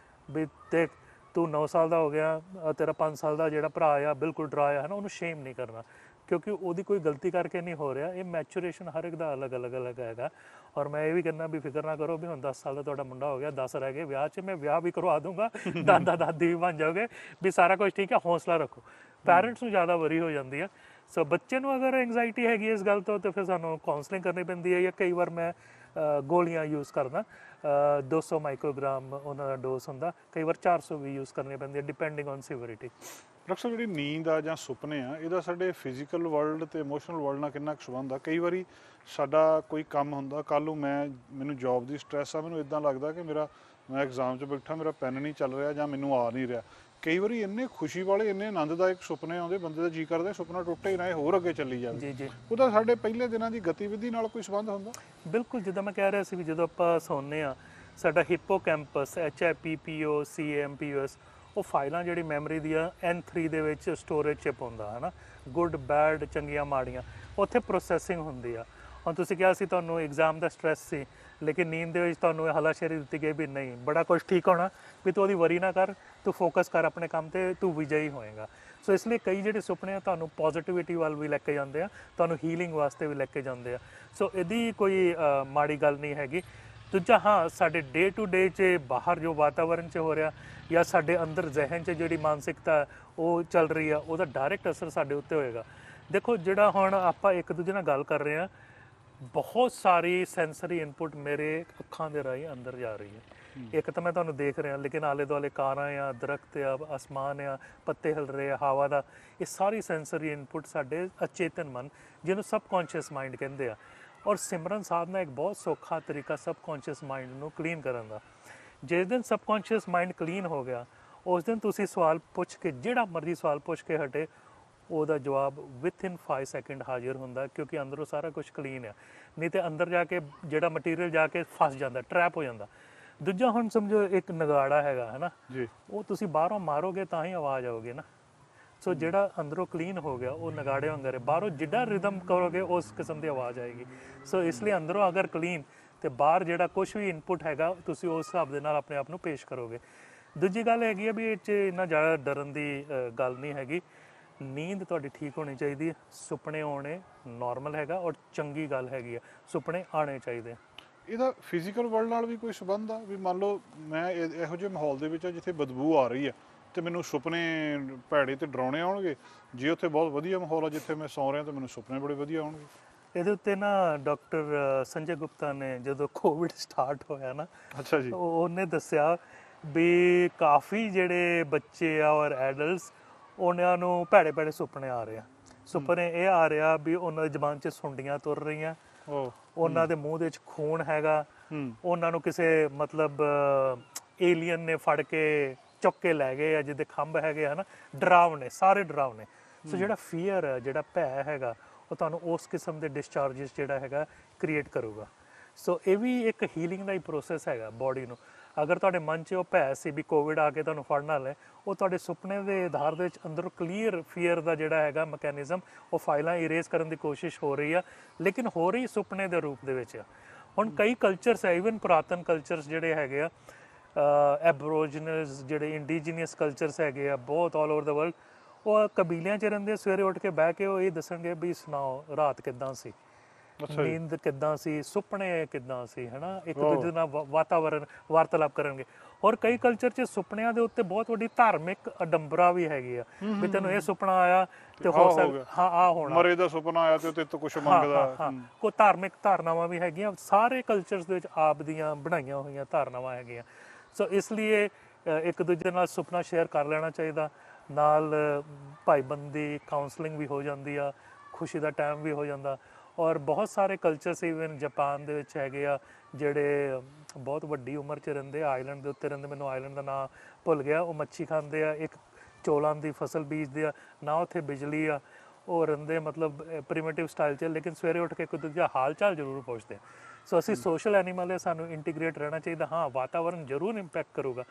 ਵੀ ਦੇਖ ਤੂੰ 9 ਸਾਲ ਦਾ ਹੋ ਗਿਆ, ਤੇਰਾ 5 ਸਾਲ ਦਾ ਜਿਹੜਾ ਭਰਾ ਆ ਬਿਲਕੁਲ ਡਰਾ ਆ, ਹੈ ਨਾ, ਉਹਨੂੰ ਸ਼ੇਮ ਨਹੀਂ ਕਰਨਾ, ਕਿਉਂਕਿ ਉਹਦੀ ਕੋਈ ਗਲਤੀ ਕਰਕੇ ਨਹੀਂ ਹੋ ਰਿਹਾ। ਇਹ ਮੈਚੂਰੇਸ਼ਨ ਹਰ ਇੱਕ ਦਾ ਅਲੱਗ ਹੈਗਾ। ਔਰ ਮੈਂ ਇਹ ਵੀ ਕਹਿੰਦਾ ਵੀ ਫਿਕਰ ਨਾ ਕਰੋ ਵੀ ਹੁਣ 10 ਸਾਲ ਦਾ ਤੁਹਾਡਾ ਮੁੰਡਾ ਹੋ ਗਿਆ, 10 ਰਹਿ ਗਏ ਵਿਆਹ 'ਚ, ਮੈਂ ਵਿਆਹ ਵੀ ਕਰਵਾ ਦੂੰਗਾ, ਦਾਦਾ ਦਾਦੀ ਵੀ ਬਣ ਜਾਓਗੇ, ਵੀ ਸਾਰਾ ਕੁਝ ਠੀਕ ਹੈ, ਹੌਸਲਾ ਰੱਖੋ। ਪੈਰੈਂਟਸ ਨੂੰ ਜ਼ਿਆਦਾ ਵਰੀ ਹੋ ਜਾਂਦੀ ਆ। ਸੋ ਬੱਚੇ ਨੂੰ ਅਗਰ ਐਂਗਜ਼ਾਈਟੀ ਹੈਗੀ ਇਸ ਗੱਲ ਤੋਂ, ਤਾਂ ਫਿਰ ਸਾਨੂੰ ਕਾਉਂਸਲਿੰਗ ਕਰਨੀ ਪੈਂਦੀ ਹੈ, ਜਾਂ ਕਈ ਵਾਰ ਮੈਂ ਗੋਲੀਆਂ ਯੂਜ਼ ਕਰਦਾ, 200 ਮਾਈਕਰੋਗ੍ਰਾਮ ਉਹਨਾਂ ਦਾ ਡੋਜ਼ ਹੁੰਦਾ, ਕਈ ਵਾਰ 400 ਵੀ ਯੂਜ਼ ਕਰਨੀ ਪੈਂਦੀ ਹੈ, ਡਿਪੈਂਡਿੰਗ ਔਨ ਸੀਵਰਿਟੀ। ਡਾਕਟਰ ਸਾਹਿਬ ਜਿਹੜੀ ਨੀਂਦ ਆ ਜਾਂ ਸੁਪਨੇ ਆ ਇਹਦਾ ਸਾਡੇ ਫਿਜ਼ੀਕਲ ਵਰਲਡ ਤੇ ਇਮੋਸ਼ਨਲ ਵਰਲਡ ਨਾਲ ਕਿੰਨਾ ਕੁ ਸੰਬੰਧ ਆ? ਕਈ ਵਾਰੀ ਸਾਡਾ ਕੋਈ ਕੰਮ ਹੁੰਦਾ, ਕੱਲ੍ਹ ਨੂੰ ਮੈਨੂੰ ਜੌਬ ਦੀ ਸਟ੍ਰੈਸ ਆ, ਮੈਨੂੰ ਇਦਾਂ ਲੱਗਦਾ ਕਿ ਮੈਂ ਐਗਜ਼ਾਮ 'ਚ ਬੈਠਾ, ਮੇਰਾ ਪੈਨ ਨਹੀਂ ਚੱਲ ਰਿਹਾ ਜਾਂ ਮੈਨੂੰ ਆ ਨਹੀਂ ਰਿਹਾ। ਕਈ ਵਾਰੀ ਇੰਨੇ ਖੁਸ਼ੀ ਵਾਲੇ ਇੰਨੇ ਆਨੰਦਦਾਇਕ ਸੁਪਨੇ ਆਉਂਦੇ, ਬੰਦੇ ਦਾ ਜੀ ਕਰਦਾ ਸੁਪਨਾ ਟੁੱਟੇ ਹੀ ਨਾ, ਇਹ ਹੋਰ ਅੱਗੇ ਚੱਲੀ ਜਾਵੇ। ਜੀ ਜੀ, ਉਹਦਾ ਸਾਡੇ ਪਹਿਲੇ ਦਿਨਾਂ ਦੀ ਗਤੀਵਿਧੀ ਨਾਲ ਕੋਈ ਸੰਬੰਧ ਹੁੰਦਾ? ਬਿਲਕੁਲ। ਜਿੱਦਾਂ ਮੈਂ ਕਹਿ ਰਿਹਾ ਸੀ ਵੀ ਜਦੋਂ ਆਪਾਂ ਸੌਂਦੇ ਆ, ਸਾਡਾ ਹਿਪੋਕੈਂਪਸ, HIPPO, CAMPUS, ਉਹ ਫਾਈਲਾਂ ਜਿਹੜੀ ਮੈਮਰੀ ਦੀਆਂ N3 ਦੇ ਵਿੱਚ ਸਟੋਰੇਜ 'ਚ ਪਾਉਂਦਾ ਹੈ ਨਾ, ਗੁੱਡ ਬੈਡ, ਚੰਗੀਆਂ ਮਾੜੀਆਂ, ਉੱਥੇ ਪ੍ਰੋਸੈਸਿੰਗ ਹੁੰਦੀ ਆ। ਹੁਣ ਤੁਸੀਂ ਕਿਹਾ ਸੀ ਤੁਹਾਨੂੰ ਐਗਜ਼ਾਮ ਦਾ ਸਟ੍ਰੈਸ ਸੀ, ਲੇਕਿਨ ਨੀਂਦ ਦੇ ਵਿੱਚ ਤੁਹਾਨੂੰ ਇਹ ਹਲਾਸ਼ੇਰੀ ਦਿੱਤੀ ਗਈ ਵੀ ਨਹੀਂ, ਬੜਾ ਕੁਝ ਠੀਕ ਹੋਣਾ, ਵੀ ਤੂੰ ਉਹਦੀ ਵਰੀ ਨਾ ਕਰ, ਤੂੰ ਫੋਕਸ ਕਰ ਆਪਣੇ ਕੰਮ ਤੇ, ਤੂੰ ਵਿਜयी ਹੋਏਗਾ। ਸੋ ਇਸ ਲਈ ਕਈ ਜਿਹੜੇ ਸੁਪਨੇ ਆ ਤੁਹਾਨੂੰ ਪੋਜ਼ਿਟਿਵਿਟੀ ਵੱਲ ਵੀ ਲੈ ਕੇ ਜਾਂਦੇ ਆ, ਤੁਹਾਨੂੰ ਹੀਲਿੰਗ ਵਾਸਤੇ ਵੀ ਲੈ ਕੇ ਜਾਂਦੇ ਆ। ਸੋ ਇਹਦੀ ਕੋਈ ਮਾੜੀ ਗੱਲ ਨਹੀਂ ਹੈਗੀ। ਦੂਜਾ, ਹਾਂ, ਸਾਡੇ ਡੇ ਟੂ ਡੇ 'ਚ ਬਾਹਰ ਜੋ ਵਾਤਾਵਰਨ 'ਚ ਹੋ ਰਿਹਾ ਜਾਂ ਸਾਡੇ ਅੰਦਰ ਜ਼ਿਹਨ 'ਚ ਜਿਹੜੀ ਮਾਨਸਿਕਤਾ ਉਹ ਚੱਲ ਰਹੀ ਆ, ਉਹਦਾ ਡਾਇਰੈਕਟ ਅਸਰ ਸਾਡੇ ਉੱਤੇ ਹੋਏਗਾ। ਦੇਖੋ, ਜਿਹੜਾ ਹੁਣ ਆਪਾਂ ਇੱਕ ਦੂਜੇ ਨਾਲ ਗੱਲ ਕਰ ਰਹੇ ਹਾਂ, ਬਹੁਤ ਸਾਰੀ ਸੈਂਸਰੀ ਇਨਪੁਟ ਮੇਰੇ ਅੱਖਾਂ ਦੇ ਰਾਹੀਂ ਅੰਦਰ ਜਾ ਰਹੀ ਹੈ। ਇੱਕ ਤਾਂ ਮੈਂ ਤੁਹਾਨੂੰ ਦੇਖ ਰਿਹਾ, ਲੇਕਿਨ ਆਲੇ ਦੁਆਲੇ ਕਾਰਾਂ ਆ, ਦਰਖਤ ਆ, ਅਸਮਾਨ ਆ, ਪੱਤੇ ਹਿਲ ਰਹੇ ਆ, ਹਵਾ ਦਾ, ਇਹ ਸਾਰੀ ਸੈਂਸਰੀ ਇਨਪੁਟ ਸਾਡੇ ਅਚੇਤਨ ਮਨ, ਜਿਹਨੂੰ ਸਬਕੌਂਸ਼ੀਅਸ ਮਾਈਂਡ ਕਹਿੰਦੇ ਆ। ਔਰ ਸਿਮਰਨ ਸਾਧਨਾ ਇੱਕ ਬਹੁਤ ਸੌਖਾ ਤਰੀਕਾ ਸਬਕੌਂਸ਼ੀਅਸ ਮਾਈਂਡ ਨੂੰ ਕਲੀਨ ਕਰਨ ਦਾ। ਜਿਸ ਦਿਨ ਸਬਕੌਂਸ਼ੀਅਸ ਮਾਈਂਡ ਕਲੀਨ ਹੋ ਗਿਆ, ਉਸ ਦਿਨ ਤੁਸੀਂ ਸਵਾਲ ਪੁੱਛ ਕੇ, ਜਿਹੜਾ ਮਰਜ਼ੀ ਸਵਾਲ ਪੁੱਛ ਕੇ ਹਟੇ, ਉਹਦਾ ਜਵਾਬ ਵਿਥਿਨ 5 ਸੈਕਿੰਡ ਹਾਜ਼ਰ ਹੁੰਦਾ, ਕਿਉਂਕਿ ਅੰਦਰੋਂ ਸਾਰਾ ਕੁਝ ਕਲੀਨ ਆ। ਨਹੀਂ ਤੇ ਅੰਦਰ ਜਾ ਕੇ ਜਿਹੜਾ ਮਟੀਰੀਅਲ ਜਾ ਕੇ ਫਸ ਜਾਂਦਾ, ਟਰੈਪ ਹੋ ਜਾਂਦਾ। ਦੂਜਾ, ਹੁਣ ਸਮਝੋ ਇੱਕ ਨਗਾੜਾ ਹੈਗਾ ਹੈ ਨਾ ਜੀ, ਉਹ ਤੁਸੀਂ ਬਾਹਰੋਂ ਮਾਰੋਗੇ ਤਾਂ ਹੀ ਆਵਾਜ਼ ਆਉਗੀ ਨਾ। ਸੋ ਜਿਹੜਾ ਅੰਦਰੋਂ ਕਲੀਨ ਹੋ ਗਿਆ, ਉਹ ਨਗਾੜੇ ਵਾਂਗਰ ਹੈ, ਬਾਹਰੋਂ ਜਿੱਡਾ ਰਿਦਮ ਕਰੋਗੇ ਉਸ ਕਿਸਮ ਦੀ ਆਵਾਜ਼ ਆਏਗੀ। ਸੋ ਇਸ ਲਈ ਅੰਦਰੋਂ ਅਗਰ ਕਲੀਨ, ਤੇ ਬਾਹਰ ਜਿਹੜਾ ਕੁਝ ਵੀ ਇਨਪੁਟ ਹੈਗਾ ਤੁਸੀਂ ਉਸ ਹਿਸਾਬ ਦੇ ਨਾਲ ਆਪਣੇ ਆਪ ਨੂੰ ਪੇਸ਼ ਕਰੋਗੇ। ਦੂਜੀ ਗੱਲ ਹੈਗੀ ਆ ਵੀ ਇਹ 'ਚ ਇੰਨਾ ਜ਼ਿਆਦਾ ਡਰਨ ਦੀ ਗੱਲ ਨਹੀਂ ਹੈਗੀ। ਨੀਂਦ ਤੁਹਾਡੀ ਠੀਕ ਹੋਣੀ ਚਾਹੀਦੀ ਹੈ, ਸੁਪਨੇ ਆਉਣੇ ਨਾਰਮਲ ਹੈਗਾ ਔਰ ਚੰਗੀ ਗੱਲ ਹੈਗੀ ਆ, ਸੁਪਨੇ ਆਉਣੇ ਚਾਹੀਦੇ। ਇਹਦਾ ਫਿਜ਼ੀਕਲ ਵਰਲਡ ਨਾਲ ਵੀ ਕੋਈ ਸੰਬੰਧ ਆ? ਵੀ ਮੰਨ ਲਓ ਮੈਂ ਇਹੋ ਜਿਹੇ ਮਾਹੌਲ ਦੇ ਵਿੱਚ ਜਿੱਥੇ ਬਦਬੂ ਆ ਰਹੀ ਹੈ ਤੇ ਮੈਨੂੰ ਸੁਪਨੇ ਭੈੜੇ ਤੇ ਡਰਾਉਣੇ ਆਉਣਗੇ, ਜੇ ਉੱਥੇ ਬਹੁਤ ਵਧੀਆ ਮਾਹੌਲ ਆ ਜਿੱਥੇ ਮੈਂ ਸੌਂ ਰਿਹਾ ਤਾਂ ਮੈਨੂੰ ਸੁਪਨੇ ਬੜੇ ਵਧੀਆ ਆਉਣਗੇ। ਇਹਦੇ ਉੱਤੇ ਨਾ ਡਾਕਟਰ ਸੰਜੇ ਗੁਪਤਾ ਨੇ, ਜਦੋਂ ਕੋਵਿਡ ਸਟਾਰਟ ਹੋਇਆ ਨਾ, ਅੱਛਾ ਜੀ, ਉਹਨੇ ਦੱਸਿਆ ਵੀ ਕਾਫੀ ਜਿਹੜੇ ਬੱਚੇ ਆ ਔਰ ਐਡਲਟਸ, ਉਹਨਾਂ ਨੂੰ ਭੈੜੇ ਭੈੜੇ ਸੁਪਨੇ ਆ ਰਹੇ ਆ। ਸੁਪਨੇ ਇਹ ਆ ਰਿਹਾ ਵੀ ਉਹਨਾਂ ਦੀ ਜ਼ਬਾਨ 'ਚ ਸੁੰਡੀਆਂ ਤੁਰ ਰਹੀਆਂ, ਉਹਨਾਂ ਦੇ ਮੂੰਹ ਦੇ ਵਿੱਚ ਖੂਨ ਹੈਗਾ, ਉਹਨਾਂ ਨੂੰ ਕਿਸੇ ਮਤਲਬ ਏਲੀਅਨ ਨੇ ਫੜ ਕੇ ਚੁੱਕ ਕੇ ਲੈ ਗਏ ਆ, ਜਿਹਦੇ ਖੰਭ ਹੈਗੇ ਆ ਨਾ, ਡਰਾਵਨੇ, ਸਾਰੇ ਡਰਾਵਨੇ। ਸੋ ਜਿਹੜਾ ਫੀਅਰ ਹੈ, ਜਿਹੜਾ ਭੈ ਹੈਗਾ, ਉਹ ਤੁਹਾਨੂੰ ਉਸ ਕਿਸਮ ਦੇ ਡਿਸਚਾਰਜਸ ਜਿਹੜਾ ਹੈਗਾ ਕ੍ਰੀਏਟ ਕਰੂਗਾ। ਸੋ ਇਹ ਵੀ ਇੱਕ ਹੀਲਿੰਗ ਦਾ ਹੀ ਪ੍ਰੋਸੈਸ ਹੈਗਾ ਬੋਡੀ ਨੂੰ। ਅਗਰ ਤੁਹਾਡੇ ਮਨ 'ਚ ਉਹ ਭੈ ਸੀ ਵੀ ਕੋਵਿਡ ਆ ਕੇ ਤੁਹਾਨੂੰ ਫੜ ਨਾ ਲਏ, ਉਹ ਤੁਹਾਡੇ ਸੁਪਨੇ ਦੇ ਆਧਾਰ ਦੇ ਵਿੱਚ ਅੰਦਰੋਂ ਕਲੀਅਰ ਫੀਅਰ ਦਾ ਜਿਹੜਾ ਹੈਗਾ ਮਕੈਨਿਜ਼ਮ, ਉਹ ਫਾਈਲਾਂ ਇਰੇਜ਼ ਕਰਨ ਦੀ ਕੋਸ਼ਿਸ਼ ਹੋ ਰਹੀ ਆ, ਲੇਕਿਨ ਹੋ ਰਹੀ ਸੁਪਨੇ ਦੇ ਰੂਪ ਦੇ ਵਿੱਚ ਆ। ਹੁਣ ਕਈ ਕਲਚਰਸ ਹੈ, ਈਵਨ ਪੁਰਾਤਨ ਕਲਚਰਸ ਜਿਹੜੇ ਹੈਗੇ ਆ, ਐਬੋਰੀਜਨਲਸ, ਜਿਹੜੇ ਇੰਡੀਜੀਨੀਅਸ ਕਲਚਰਸ ਹੈਗੇ ਆ ਬਹੁਤ ਆਲ ਓਵਰ ਦਾ ਵਰਲਡ, ਉਹ ਕਬੀਲਿਆਂ 'ਚ ਰਹਿੰਦੇ, ਸਵੇਰੇ ਉੱਠ ਕੇ ਬਹਿ ਕੇ ਉਹ ਇਹ ਦੱਸਣਗੇ ਵੀ ਸੁਣਾਓ ਰਾਤ ਕਿੱਦਾਂ ਸੀ, ਨੀਂਦ ਕਿੱਦਾਂ ਸੀ, ਸੁਪਨੇ ਕਿੱਦਾਂ ਸੀ, ਹੈ ਨਾ, ਇੱਕ ਦੂਜੇ ਨਾਲ ਵਾਤਾਵਰਨ ਵਾਰਤਾਲਾਪ ਕਰਨਗੇ। ਔਰ ਕਈ ਕਲਚਰ 'ਚ ਸੁਪਨਿਆਂ ਦੇ ਉੱਤੇ ਬਹੁਤ ਵੱਡੀ ਧਾਰਮਿਕ ਅਡੰਬਰਾ ਵੀ ਹੈਗੀ ਆ, ਵੀ ਤੈਨੂੰ ਇਹ ਸੁਪਨਾ ਆਇਆ ਤੇ ਹੋ ਸਕਦਾ ਹਾਂ ਆ ਹੋਣਾ, ਮਰੇ ਦਾ ਸੁਪਨਾ ਆਇਆ ਤੇ ਤੇ ਕੁਝ ਮੰਗਦਾ। ਕੋਈ ਧਾਰਮਿਕ ਧਾਰਨਾਵਾਂ ਵੀ ਹੈਗੀਆਂ, ਸਾਰੇ ਕਲਚਰਸ ਦੇ ਵਿੱਚ ਆਪ ਦੀਆਂ ਬਣਾਈਆਂ ਹੋਈਆਂ ਧਾਰਨਾਵਾਂ ਹੈਗੀਆਂ। ਸੋ ਇਸ ਲਈ ਇੱਕ ਦੂਜੇ ਨਾਲ ਸੁਪਨਾ ਸ਼ੇਅਰ ਕਰ ਲੈਣਾ ਚਾਹੀਦਾ, ਨਾਲ ਭਾਈਬੰਦੀ ਕਾਉਂਸਲਿੰਗ ਵੀ ਹੋ ਜਾਂਦੀ ਆ, ਖੁਸ਼ੀ ਦਾ ਟਾਈਮ ਵੀ ਹੋ ਜਾਂਦਾ। ਔਰ ਬਹੁਤ ਸਾਰੇ ਕਲਚਰਸ ਈਵਨ ਜਾਪਾਨ ਦੇ ਵਿੱਚ ਹੈਗੇ ਆ, ਜਿਹੜੇ ਬਹੁਤ ਵੱਡੀ ਉਮਰ 'ਚ ਰਹਿੰਦੇ ਆ, ਆਈਲੈਂਡ ਦੇ ਉੱਤੇ ਰਹਿੰਦੇ, ਮੈਨੂੰ ਆਈਲੈਂਡ ਦਾ ਨਾਂ ਭੁੱਲ ਗਿਆ। ਉਹ ਮੱਛੀ ਖਾਂਦੇ ਆ, ਇੱਕ ਚੌਲਾਂ ਦੀ ਫਸਲ ਬੀਜਦੇ ਆ, ਨਾ ਉੱਥੇ ਬਿਜਲੀ ਆ, ਉਹ ਰਹਿੰਦੇ ਮਤਲਬ ਪ੍ਰੀਮਿਟਿਵ ਸਟਾਈਲ 'ਚ, ਲੇਕਿਨ ਸਵੇਰੇ ਉੱਠ ਕੇ ਇੱਕ ਦੂਜਾ ਹਾਲ ਚਾਲ ਜ਼ਰੂਰ ਪੁੱਛਦੇ। ਸੋ ਅਸੀਂ ਸੋਸ਼ਲ ਐਨੀਮਲ ਹੈ, ਸਾਨੂੰ ਇੰਟੀਗ੍ਰੇਟ ਰਹਿਣਾ ਚਾਹੀਦਾ। ਹਾਂ, ਵਾਤਾਵਰਨ ਜ਼ਰੂਰ ਇੰਪੈਕਟ ਕਰੂਗਾ।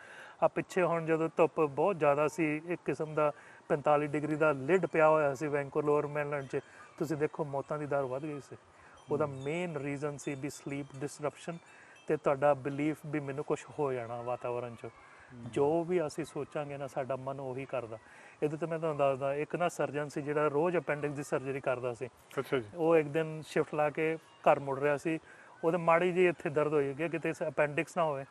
ਆ ਪਿੱਛੇ ਹੁਣ ਜਦੋਂ ਧੁੱਪ ਬਹੁਤ ਜ਼ਿਆਦਾ ਸੀ, ਇੱਕ ਕਿਸਮ ਦਾ 45 ਡਿਗਰੀ ਦਾ ਲਿਡ ਪਿਆ ਹੋਇਆ ਸੀ ਵੈਂਕੂਵਰ ਮੇਨਲੈਂਡ 'ਚ, ਤੁਸੀਂ ਦੇਖੋ ਮੌਤਾਂ ਦੀ ਦਰ ਵੱਧ ਗਈ ਸੀ। ਉਹਦਾ ਮੇਨ ਰੀਜ਼ਨ ਸੀ ਵੀ ਸਲੀਪ ਡਿਸਰਪਸ਼ਨ ਅਤੇ ਤੁਹਾਡਾ ਬਿਲੀਫ ਵੀ ਮੈਨੂੰ ਕੁਛ ਹੋ ਜਾਣਾ ਵਾਤਾਵਰਨ 'ਚ। ਜੋ ਵੀ ਅਸੀਂ ਸੋਚਾਂਗੇ ਨਾ, ਸਾਡਾ ਮਨ ਉਹੀ ਕਰਦਾ। ਇਹਦੇ ਤੇ ਮੈਂ ਤੁਹਾਨੂੰ ਦੱਸਦਾ, ਇੱਕ ਨਾ ਸਰਜਨ ਸੀ ਜਿਹੜਾ ਰੋਜ਼ ਅਪੈਂਡਿਕਸ ਦੀ ਸਰਜਰੀ ਕਰਦਾ ਸੀ। ਅੱਛਾ ਜੀ। ਉਹ ਇੱਕ ਦਿਨ ਸ਼ਿਫਟ ਲਾ ਕੇ ਘਰ ਮੁੜ ਰਿਹਾ ਸੀ, ਉਹਦੇ ਮਾੜੀ ਜਿਹੀ ਇੱਥੇ ਦਰਦ ਹੋਈ ਕਿ ਕਿਤੇ ਅਪੈਂਡਿਕਸ ਨਾ ਹੋਵੇ,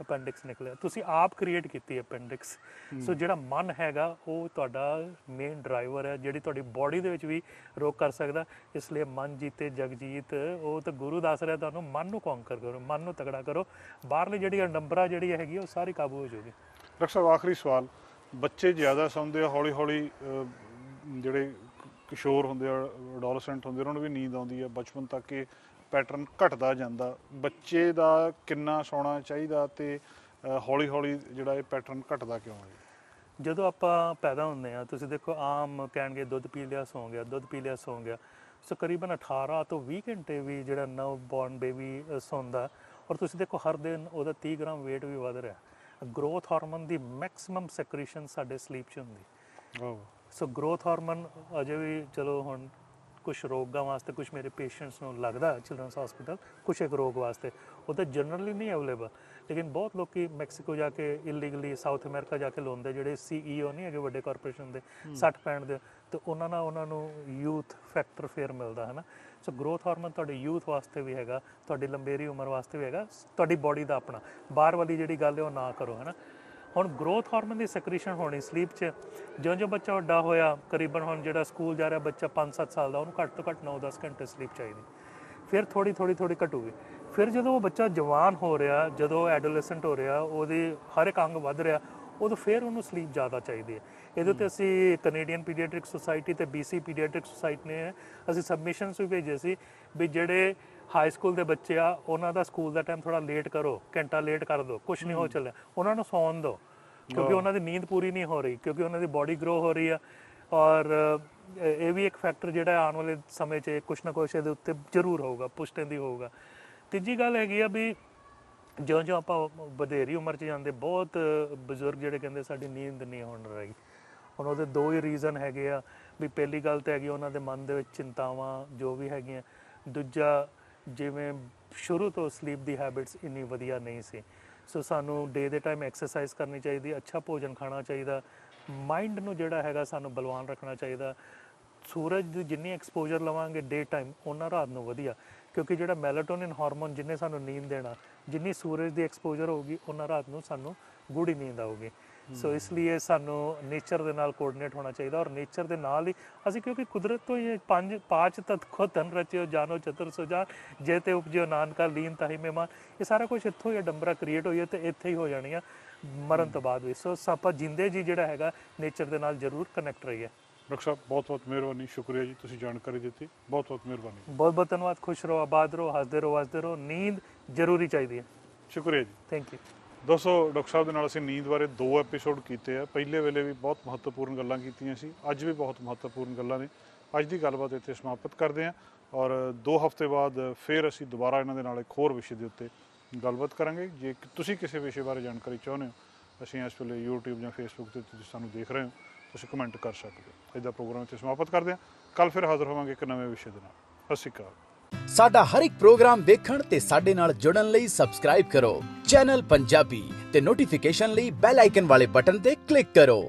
ਅਪੈਂਡਿਕਸ ਨਿਕਲਿਆ। ਤੁਸੀਂ ਆਪ ਕ੍ਰੀਏਟ ਕੀਤੀ ਅਪੈਂਡਿਕਸ। ਸੋ ਜਿਹੜਾ ਮਨ ਹੈਗਾ ਉਹ ਤੁਹਾਡਾ ਮੇਨ ਡਰਾਈਵਰ ਹੈ, ਜਿਹੜੀ ਤੁਹਾਡੀ ਬੋਡੀ ਦੇ ਵਿੱਚ ਵੀ ਰੋਕ ਕਰ ਸਕਦਾ। ਇਸ ਲਈ ਮਨ ਜੀਤੇ ਜਗ ਜੀਤ, ਉਹ ਤਾਂ ਗੁਰੂ ਦੱਸ ਰਿਹਾ ਤੁਹਾਨੂੰ, ਮਨ ਨੂੰ ਕੌਂਕਰ ਕਰੋ, ਮਨ ਨੂੰ ਤਗੜਾ ਕਰੋ, ਬਾਹਰਲੀ ਜਿਹੜੀ ਅਡੰਬਰਾ ਜਿਹੜੀ ਹੈਗੀ ਉਹ ਸਾਰੀ ਕਾਬੂ ਹੋ ਜਾਊਗੀ। ਡਾਕਟਰ ਸਾਹਿਬ, ਆਖਰੀ ਸਵਾਲ, ਬੱਚੇ ਜ਼ਿਆਦਾ ਸੌਂਦੇ ਆ, ਹੌਲੀ ਹੌਲੀ ਜਿਹੜੇ ਕਿਸ਼ੋਰ ਹੁੰਦੇ ਆ, ਅਡੋਲਸੈਂਟ ਹੁੰਦੇ, ਉਹਨਾਂ ਨੂੰ ਵੀ ਨੀਂਦ ਆਉਂਦੀ ਆ। ਬਚਪਨ ਤੱਕ ਇਹ ਪੈਟਰਨ ਘਟਦਾ ਜਾਂਦਾ। ਬੱਚੇ ਦਾ ਕਿੰਨਾ ਸੌਣਾ ਚਾਹੀਦਾ ਤੇ ਹੌਲੀ ਹੌਲੀ ਜਿਹੜਾ ਇਹ ਪੈਟਰਨ ਘਟਦਾ ਕਿਉਂ ਹੈ? ਜਦੋਂ ਆਪਾਂ ਪੈਦਾ ਹੁੰਦੇ ਆ, ਤੁਸੀਂ ਦੇਖੋ ਆਮ ਕਹਿਣਗੇ ਦੁੱਧ ਪੀ ਲਿਆ ਸੌਂ ਗਿਆ, ਦੁੱਧ ਪੀ ਲਿਆ ਸੌਂ ਗਿਆ। ਸੋ ਕਰੀਬਨ 18 ਤੋਂ 20 ਘੰਟੇ ਵੀ ਜਿਹੜਾ ਨਵ ਬੋਰਨ ਬੇਬੀ ਸੌਂਦਾ, ਔਰ ਤੁਸੀਂ ਦੇਖੋ ਹਰ ਦਿਨ ਉਹਦਾ 30 ਗ੍ਰਾਮ weight ਵੀ ਵਧ ਰਿਹਾ। ਗਰੋਥ ਹਾਰਮੋਨ ਦੀ ਮੈਕਸਿਮਮ ਸੈਕ੍ਰੀਸ਼ਨ ਸਾਡੇ ਸਲੀਪ 'ਚ ਹੁੰਦੀ। ਸੋ ਗਰੋਥ ਹਾਰਮੋਨ ਅਜੇ ਵੀ ਚਲੋ ਹੁਣ ਕੁਛ ਰੋਗਾਂ ਵਾਸਤੇ, ਕੁਛ ਮੇਰੇ ਪੇਸ਼ੈਂਟਸ ਨੂੰ ਲੱਗਦਾ ਚਿਲਡਰਨਸ ਹਸਪੀਟਲ ਕੁਛ ਇੱਕ ਰੋਗ ਵਾਸਤੇ, ਉਹ ਤਾਂ ਜਨਰਲੀ ਨਹੀਂ ਅਵੇਲੇਬਲ। ਲੇਕਿਨ ਬਹੁਤ ਲੋਕੀ ਮੈਕਸੀਕੋ ਜਾ ਕੇ ਇਲੀਗਲੀ ਸਾਊਥ ਅਮਰੀਕਾ ਜਾ ਕੇ ਲਾਉਂਦੇ, ਜਿਹੜੇ CEO ਨਹੀਂ ਹੈਗੇ ਵੱਡੇ ਕਾਰਪੋਰੇਸ਼ਨ ਦੇ 60-65 ਦੇ, ਤੇ ਉਹਨਾਂ ਨੂੰ ਯੂਥ ਫੈਕਟਰ ਫੇਰ ਮਿਲਦਾ ਹੈ ਨਾ। ਸੋ ਗਰੋਥ ਹਾਰਮੋਨ ਤੁਹਾਡੇ ਯੂਥ ਵਾਸਤੇ ਵੀ ਹੈਗਾ, ਤੁਹਾਡੀ ਲੰਬੇਰੀ ਉਮਰ ਵਾਸਤੇ ਵੀ ਹੈਗਾ, ਤੁਹਾਡੀ ਬੋਡੀ ਦਾ ਆਪਣਾ। ਬਾਹਰ ਵਾਲੀ ਜਿਹੜੀ ਗੱਲ ਹੈ ਉਹ ਨਾ ਕਰੋ, ਹੈ ਨਾ। ਹੁਣ ਗਰੋਥ ਹਾਰਮੋਨ ਦੀ ਸੈਕ੍ਰੀਸ਼ਨ ਹੋਣੀ ਸਲੀਪ 'ਚ। ਜਿਉਂ ਬੱਚਾ ਵੱਡਾ ਹੋਇਆ, ਕਰੀਬਨ ਹੁਣ ਜਿਹੜਾ ਸਕੂਲ ਜਾ ਰਿਹਾ ਬੱਚਾ 5-7 ਸਾਲ ਦਾ, ਉਹਨੂੰ ਘੱਟ ਤੋਂ ਘੱਟ 9-10 ਘੰਟੇ ਸਲੀਪ ਚਾਹੀਦੀ। ਫਿਰ ਥੋੜੀ ਘਟੂਗੀ। ਫਿਰ ਜਦੋਂ ਉਹ ਬੱਚਾ ਜਵਾਨ ਹੋ ਰਿਹਾ, ਜਦੋਂ ਐਡੋਲੈਸੈਂਟ ਹੋ ਰਿਹਾ, ਉਹਦੀ ਹਰ ਇੱਕ ਅੰਗ ਵੱਧ ਰਿਹਾ, ਉਦੋਂ ਫਿਰ ਉਹਨੂੰ ਸਲੀਪ ਜ਼ਿਆਦਾ ਚਾਹੀਦੀ ਹੈ। ਇਹਦੇ 'ਤੇ ਅਸੀਂ ਕੈਨੇਡੀਅਨ ਪੀਡੀਆਟ੍ਰਿਕ ਸੁਸਾਇਟੀ ਤੇ BC ਪੀਡੀਆਟ੍ਰਿਕ ਸੁਸਾਇਟੀ ਨੇ ਅਸੀਂ ਸਬਮਿਸ਼ਨਸ ਵੀ ਭੇਜੇ ਸੀ ਵੀ ਜਿਹੜੇ ਹਾਈ ਸਕੂਲ ਦੇ ਬੱਚੇ ਆ, ਉਹਨਾਂ ਦਾ ਸਕੂਲ ਦਾ ਟਾਈਮ ਥੋੜਾ ਲੇਟ ਕਰੋ, ਘੰਟਾ ਲੇਟ ਕਰ ਦਿਓ, ਕੁਛ ਨਹੀਂ ਹੋ ਚੱਲਿਆ, ਉਹਨਾਂ ਨੂੰ ਸੌਣ ਦਿਓ, ਕਿਉਂਕਿ ਉਹਨਾਂ ਦੀ ਨੀਂਦ ਪੂਰੀ ਨਹੀਂ ਹੋ ਰਹੀ, ਕਿਉਂਕਿ ਉਹਨਾਂ ਦੀ ਬੋਡੀ ਗਰੋ ਹੋ ਰਹੀ ਆ। ਔਰ ਇਹ ਵੀ ਇੱਕ ਫੈਕਟਰ ਜਿਹੜਾ ਆਉਣ ਵਾਲੇ ਸਮੇਂ 'ਚ ਕੁਛ ਨਾ ਕੁਛ ਇਹਦੇ ਉੱਤੇ ਜ਼ਰੂਰ ਹੋਊਗਾ, ਪੁਸ਼ਟਿੰਦੀ ਹੋਊਗਾ। ਤੀਜੀ ਗੱਲ ਹੈਗੀ ਆ ਵੀ ਜਿਉਂ ਆਪਾਂ ਵਧੇਰੀ ਉਮਰ 'ਚ ਜਾਂਦੇ, ਬਹੁਤ ਬਜ਼ੁਰਗ ਜਿਹੜੇ ਕਹਿੰਦੇ ਸਾਡੀ ਨੀਂਦ ਨਹੀਂ ਹੋਣ ਰਹੀ। ਹੁਣ ਉਹਦੇ ਦੋ ਹੀ ਰੀਜ਼ਨ ਹੈਗੇ ਆ ਵੀ ਪਹਿਲੀ ਗੱਲ ਤਾਂ ਹੈਗੀ ਉਹਨਾਂ ਦੇ ਮਨ ਦੇ ਵਿੱਚ ਚਿੰਤਾਵਾਂ ਜੋ ਵੀ ਹੈਗੀਆਂ। ਦੂਜਾ, ਜਿਵੇਂ ਸ਼ੁਰੂ ਤੋਂ ਸਲੀਪ ਦੀ ਹੈਬਿਟਸ ਇੰਨੀ ਵਧੀਆ ਨਹੀਂ ਸੀ। ਸੋ ਸਾਨੂੰ ਡੇ ਦੇ ਟਾਈਮ ਐਕਸਰਸਾਈਜ਼ ਕਰਨੀ ਚਾਹੀਦੀ, ਅੱਛਾ ਭੋਜਨ ਖਾਣਾ ਚਾਹੀਦਾ, ਮਾਈਂਡ ਨੂੰ ਜਿਹੜਾ ਹੈਗਾ ਸਾਨੂੰ ਬਲਵਾਨ ਰੱਖਣਾ ਚਾਹੀਦਾ। ਸੂਰਜ ਦੀ ਜਿੰਨੀ ਐਕਸਪੋਜਰ ਲਵਾਂਗੇ ਡੇ ਟਾਈਮ, ਉਹਨਾਂ ਰਾਤ ਨੂੰ ਵਧੀਆ, ਕਿਉਂਕਿ ਜਿਹੜਾ ਮੈਲਾਟੋਨਿਨ ਹਾਰਮੋਨ ਜਿਹਨੇ ਸਾਨੂੰ ਨੀਂਦ ਦੇਣਾ, ਜਿੰਨੀ ਸੂਰਜ ਦੀ ਐਕਸਪੋਜਰ ਹੋਊਗੀ ਉਹਨਾਂ ਰਾਤ ਨੂੰ ਸਾਨੂੰ ਗੂੜੀ ਨੀਂਦ ਆਊਗੀ। ਸੋ ਇਸ ਲਈ ਸਾਨੂੰ ਨੇਚਰ ਦੇ ਨਾਲ ਕੋਆਰਡੀਨੇਟ ਹੋਣਾ ਚਾਹੀਦਾ। ਔਰ ਨੇਚਰ ਦੇ ਨਾਲ ਹੀ ਅਸੀਂ, ਕਿਉਂਕਿ ਕੁਦਰਤ ਤੋਂ ਹੀ ਪਾਂਚ ਤਤੁ ਧਨ ਰਚਿਓ ਜਾਨੋ ਚਤੁਰ ਸੁਜਾਨ, ਜੇ ਤੇ ਉਪਜਿਓ ਨਾਨਕਾ ਲੀਨ ਤਾਹੀ ਮਹਿਮਾਨ। ਇਹ ਸਾਰਾ ਕੁਝ ਇੱਥੋਂ ਹੀ ਡੰਬਰਾ ਕ੍ਰੀਏਟ ਹੋਈ ਹੈ ਤੇ ਇੱਥੇ ਹੀ ਹੋ ਜਾਣੀ ਆ ਮਰਨ ਤੋਂ ਬਾਅਦ ਵੀ। ਸੋ ਆਪਾਂ ਜਿੰਦੇ ਜੀ ਜਿਹੜਾ ਹੈਗਾ ਨੇਚਰ ਦੇ ਨਾਲ ਜ਼ਰੂਰ ਕਨੈਕਟ ਰਹੀਏ। ਡਾਕਟਰ ਸਾਹਿਬ ਬਹੁਤ ਬਹੁਤ ਮਿਹਰਬਾਨੀ, ਸ਼ੁਕਰੀਆ ਜੀ, ਤੁਸੀਂ ਜਾਣਕਾਰੀ ਦਿੱਤੀ, ਬਹੁਤ ਬਹੁਤ ਮਿਹਰਬਾਨੀ। ਬਹੁਤ ਬਹੁਤ ਧੰਨਵਾਦ। ਖੁਸ਼ ਰਹੋ, ਆਬਾਦ ਰਹੋ, ਹੱਸਦੇ ਰਹੋ, ਵਸਦੇ ਰਹੋ। ਨੀਂਦ ਜ਼ਰੂਰੀ ਚਾਹੀਦੀ ਹੈ। ਸ਼ੁਕਰੀਆ ਜੀ। ਥੈਂਕ ਯੂ ਦੋਸਤੋ, ਡਾਕਟਰ ਸਾਹਿਬ ਦੇ ਨਾਲ ਅਸੀਂ ਨੀਂਦ ਬਾਰੇ 2 ਐਪੀਸੋਡ ਕੀਤੇ ਆ। ਪਹਿਲੇ ਵੇਲੇ ਵੀ ਬਹੁਤ ਮਹੱਤਵਪੂਰਨ ਗੱਲਾਂ ਕੀਤੀਆਂ ਸੀ, ਅੱਜ ਵੀ ਬਹੁਤ ਮਹੱਤਵਪੂਰਨ ਗੱਲਾਂ ਨੇ। ਅੱਜ ਦੀ ਗੱਲਬਾਤ ਇੱਥੇ ਸਮਾਪਤ ਕਰਦੇ ਹਾਂ ਔਰ 2 ਹਫ਼ਤੇ ਬਾਅਦ ਫਿਰ ਅਸੀਂ ਦੁਬਾਰਾ ਇਹਨਾਂ ਦੇ ਨਾਲ ਇੱਕ ਹੋਰ ਵਿਸ਼ੇ ਦੇ ਉੱਤੇ ਗੱਲਬਾਤ ਕਰਾਂਗੇ। ਜੇ ਤੁਸੀਂ ਕਿਸੇ ਵਿਸ਼ੇ ਬਾਰੇ ਜਾਣਕਾਰੀ ਚਾਹੁੰਦੇ ਹੋ, ਅਸੀਂ ਇਸ ਵੇਲੇ YouTube ਜਾਂ Facebook 'ਤੇ ਤੁਸੀਂ ਸਾਨੂੰ ਦੇਖ ਰਹੇ ਹੋ, ਤੁਸੀਂ ਕਮੈਂਟ ਕਰ ਸਕਦੇ ਹੋ। ਅੱਜ ਦਾ ਪ੍ਰੋਗਰਾਮ ਇੱਥੇ ਸਮਾਪਤ ਕਰਦੇ ਹਾਂ। ਕੱਲ੍ਹ ਫਿਰ ਹਾਜ਼ਰ ਹੋਵਾਂਗੇ ਇੱਕ ਨਵੇਂ ਵਿਸ਼ੇ ਦੇ ਨਾਲ। ਸਤਿ ਸ਼੍ਰੀ ਅਕਾਲ। ਸਾਡਾ ਹਰ ਇੱਕ ਪ੍ਰੋਗਰਾਮ ਵੇਖਣ ਤੇ ਸਾਡੇ ਨਾਲ ਜੁੜਨ ਲਈ ਸਬਸਕ੍ਰਾਈਬ ਕਰੋ ਚੈਨਲ ਪੰਜਾਬੀ ਤੇ ਨੋਟੀਫਿਕੇਸ਼ਨ ਲਈ ਬੈਲ ਆਈਕਨ ਵਾਲੇ ਬਟਨ ਤੇ ਕਲਿੱਕ ਕਰੋ।